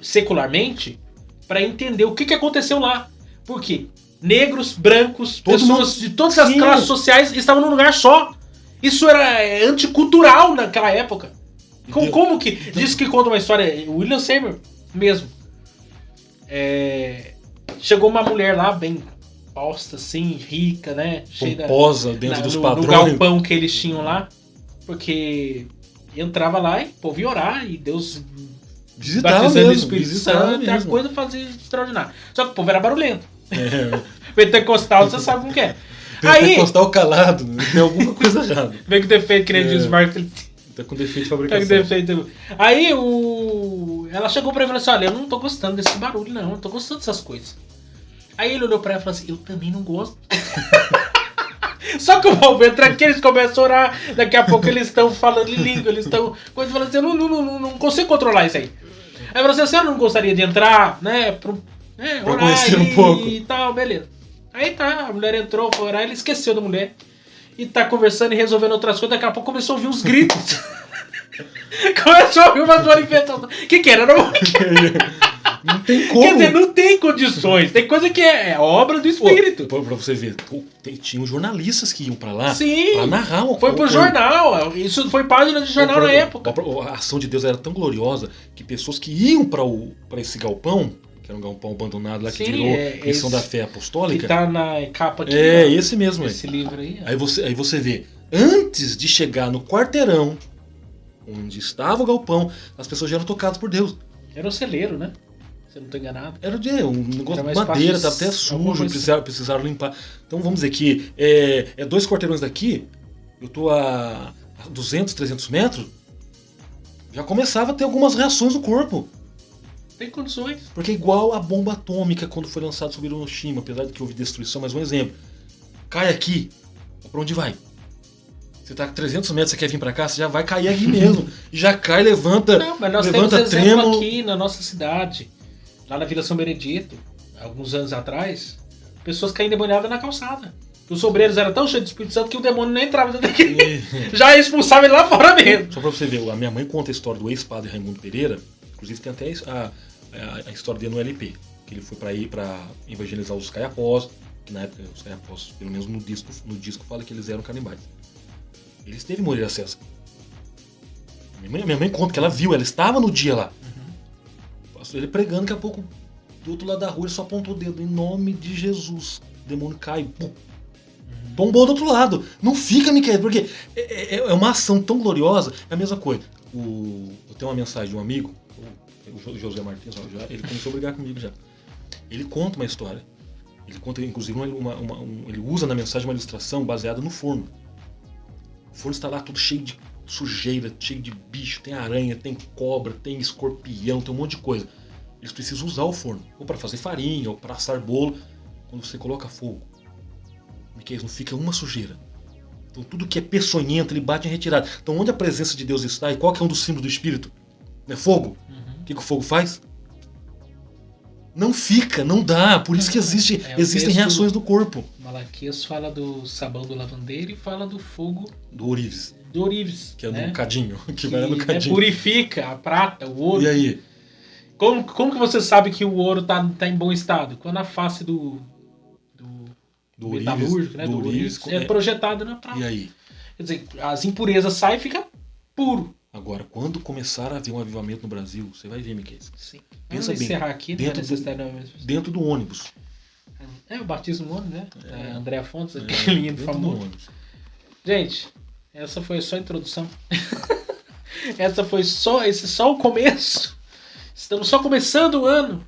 secularmente, para entender o que aconteceu lá. Por quê? negros, brancos, Todo pessoas mundo- de todas as Sim. classes sociais estavam num lugar só. Isso era anticultural naquela época. Entendeu? Como que... Diz que conta uma história, o William Seymour mesmo. Chegou uma mulher lá, bem posta, assim, rica, né? Cheia Pomposa dentro dos no padrões. galpão que eles tinham lá. Porque entrava lá e o povo ia orar e Deus Visitava batizando o mesmo, Espírito visitava Santo, a mesmo. coisa fazia extraordinário. Só que o povo era barulhento. É, Pentecostal, você sabe como que é. Aí, pentecostal calado, né? Tem alguma coisa errada. vem com defeito, que nem diz o Marcos. Tá com defeito de Tá com fabricação. defeito. Aí ela chegou pra ele e falou assim: olha, eu não tô gostando desse barulho, não. Eu não tô gostando dessas coisas. Aí ele olhou pra ela e falou assim: eu também não gosto. Só que o povo entra aqui, eles começam a orar. Daqui a pouco eles estão falando em língua, eles estão. Quando falando assim: eu não consigo controlar isso aí. Aí você, a senhora não gostaria de entrar, né? Pra orar conhecer um pouco. e tal, beleza. Aí tá, a mulher entrou, foi orar, ele esqueceu da mulher. E tá conversando e resolvendo outras coisas, daqui a pouco começou a ouvir uns gritos. Começou a ouvir umas manifestações. O que era? Não tem como. Quer dizer, não tem condições. Tem coisa que é obra do espírito. Pô, pra você ver, tinham jornalistas que iam pra lá Sim. pra narrar. Foi pro jornal. Isso foi página de jornal na época. A ação de Deus era tão gloriosa que pessoas que iam pra esse galpão, que era um galpão abandonado lá que Sim, virou Missão esse da Fé Apostólica. que tá na capa aqui. É, ó, esse mesmo. esse livro aí. Ó. Aí você vê, antes de chegar no quarteirão, onde estava o galpão, as pessoas já eram tocadas por Deus. Era o celeiro, né? Se eu não tô enganado. Era um negócio Era de mais madeira, fácil, tava até alguma sujo, coisa precisaram limpar. Então vamos dizer que é 2 quarteirões daqui, eu tô a 200, 300 metros, já começava a ter algumas reações do corpo. Tem condições. Porque é igual a bomba atômica quando foi lançada sobre Hiroshima, apesar de que houve destruição, mas um exemplo. Cai aqui, pra onde vai? Você tá com 300 metros, você quer vir pra cá, você já vai cair aqui mesmo. E já cai, levanta, Não, mas nós levanta temos exemplo trêmulo. aqui na nossa cidade. Lá na Vila São Benedito, alguns anos atrás, pessoas caíram endemoniadas na calçada. Os obreiros eram tão cheios de Espírito Santo que o demônio nem entrava dentro daquele. Já expulsava ele lá fora mesmo. Só pra você ver, a minha mãe conta a história do ex-padre Raimundo Pereira, inclusive tem até a história dele no LP, que ele foi pra evangelizar os caiapós, que na época os caiapós, pelo menos no disco fala que eles eram canibais. Eles teve Moreira César. Minha mãe conta que ela viu, ela estava no dia lá. Passou ele pregando, daqui a pouco, do outro lado da rua, ele só apontou o dedo. Em nome de Jesus. O demônio cai. Pum. Tombou do outro lado. Não fica, Miquel, porque é uma ação tão gloriosa. É a mesma coisa. Eu tenho uma mensagem de um amigo, o José Martins, ele começou a brigar comigo já. Ele conta uma história. Ele conta, inclusive, ele usa na mensagem uma ilustração baseada no forno. O forno está lá tudo cheio de sujeira, cheio de bicho, tem aranha, tem cobra, tem escorpião, tem um monte de coisa. Eles precisam usar o forno, ou para fazer farinha, ou para assar bolo. Quando você coloca fogo, Miquel, não fica uma sujeira. Então tudo que é peçonhento, ele bate em retirada. Então onde a presença de Deus está, e qual que é um dos símbolos do Espírito? É fogo. O que o fogo faz? Não fica, não dá. Por isso que existem reações do corpo. Malaquias fala do sabão do lavandeiro e fala do fogo do ourives. Do ourives. Que é né? no cadinho. Que vai no cadinho. Purifica a prata, o ouro. E aí? Como que você sabe que o ouro tá em bom estado? Quando a face do metalúrgico, né? Do ourives é projetado na prata. E aí? Quer dizer, as impurezas saem e fica puro. Agora, quando começar a haver um avivamento no Brasil, você vai ver, Miquel. Sim. Pensa Vamos bem. encerrar aqui, dentro do ônibus. O batismo no ônibus, né? Andréa Fontes, aquele lindo famoso. Gente, essa foi só a introdução. Esse é só o começo. Estamos só começando o ano.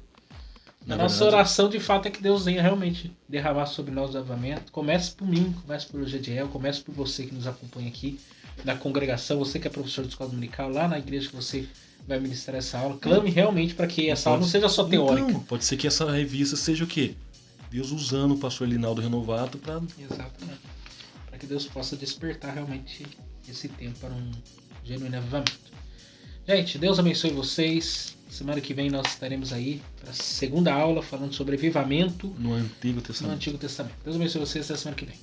A nossa oração de fato é que Deus venha realmente derramar sobre nós o avivamento. Comece por mim, comece por Gediel, comece por você que nos acompanha aqui na congregação, você que é professor de escola dominical, lá na igreja que você vai ministrar essa aula. Clame realmente para que essa aula não seja só teórica. Então, pode ser que essa revista seja o quê? Deus usando o pastor Linaldo Renovato para... Exatamente. Para que Deus possa despertar realmente esse tempo para um genuíno avivamento. Gente, Deus abençoe vocês. Semana que vem nós estaremos aí para a segunda aula falando sobre avivamento no Antigo Testamento. Deus abençoe vocês até a semana que vem.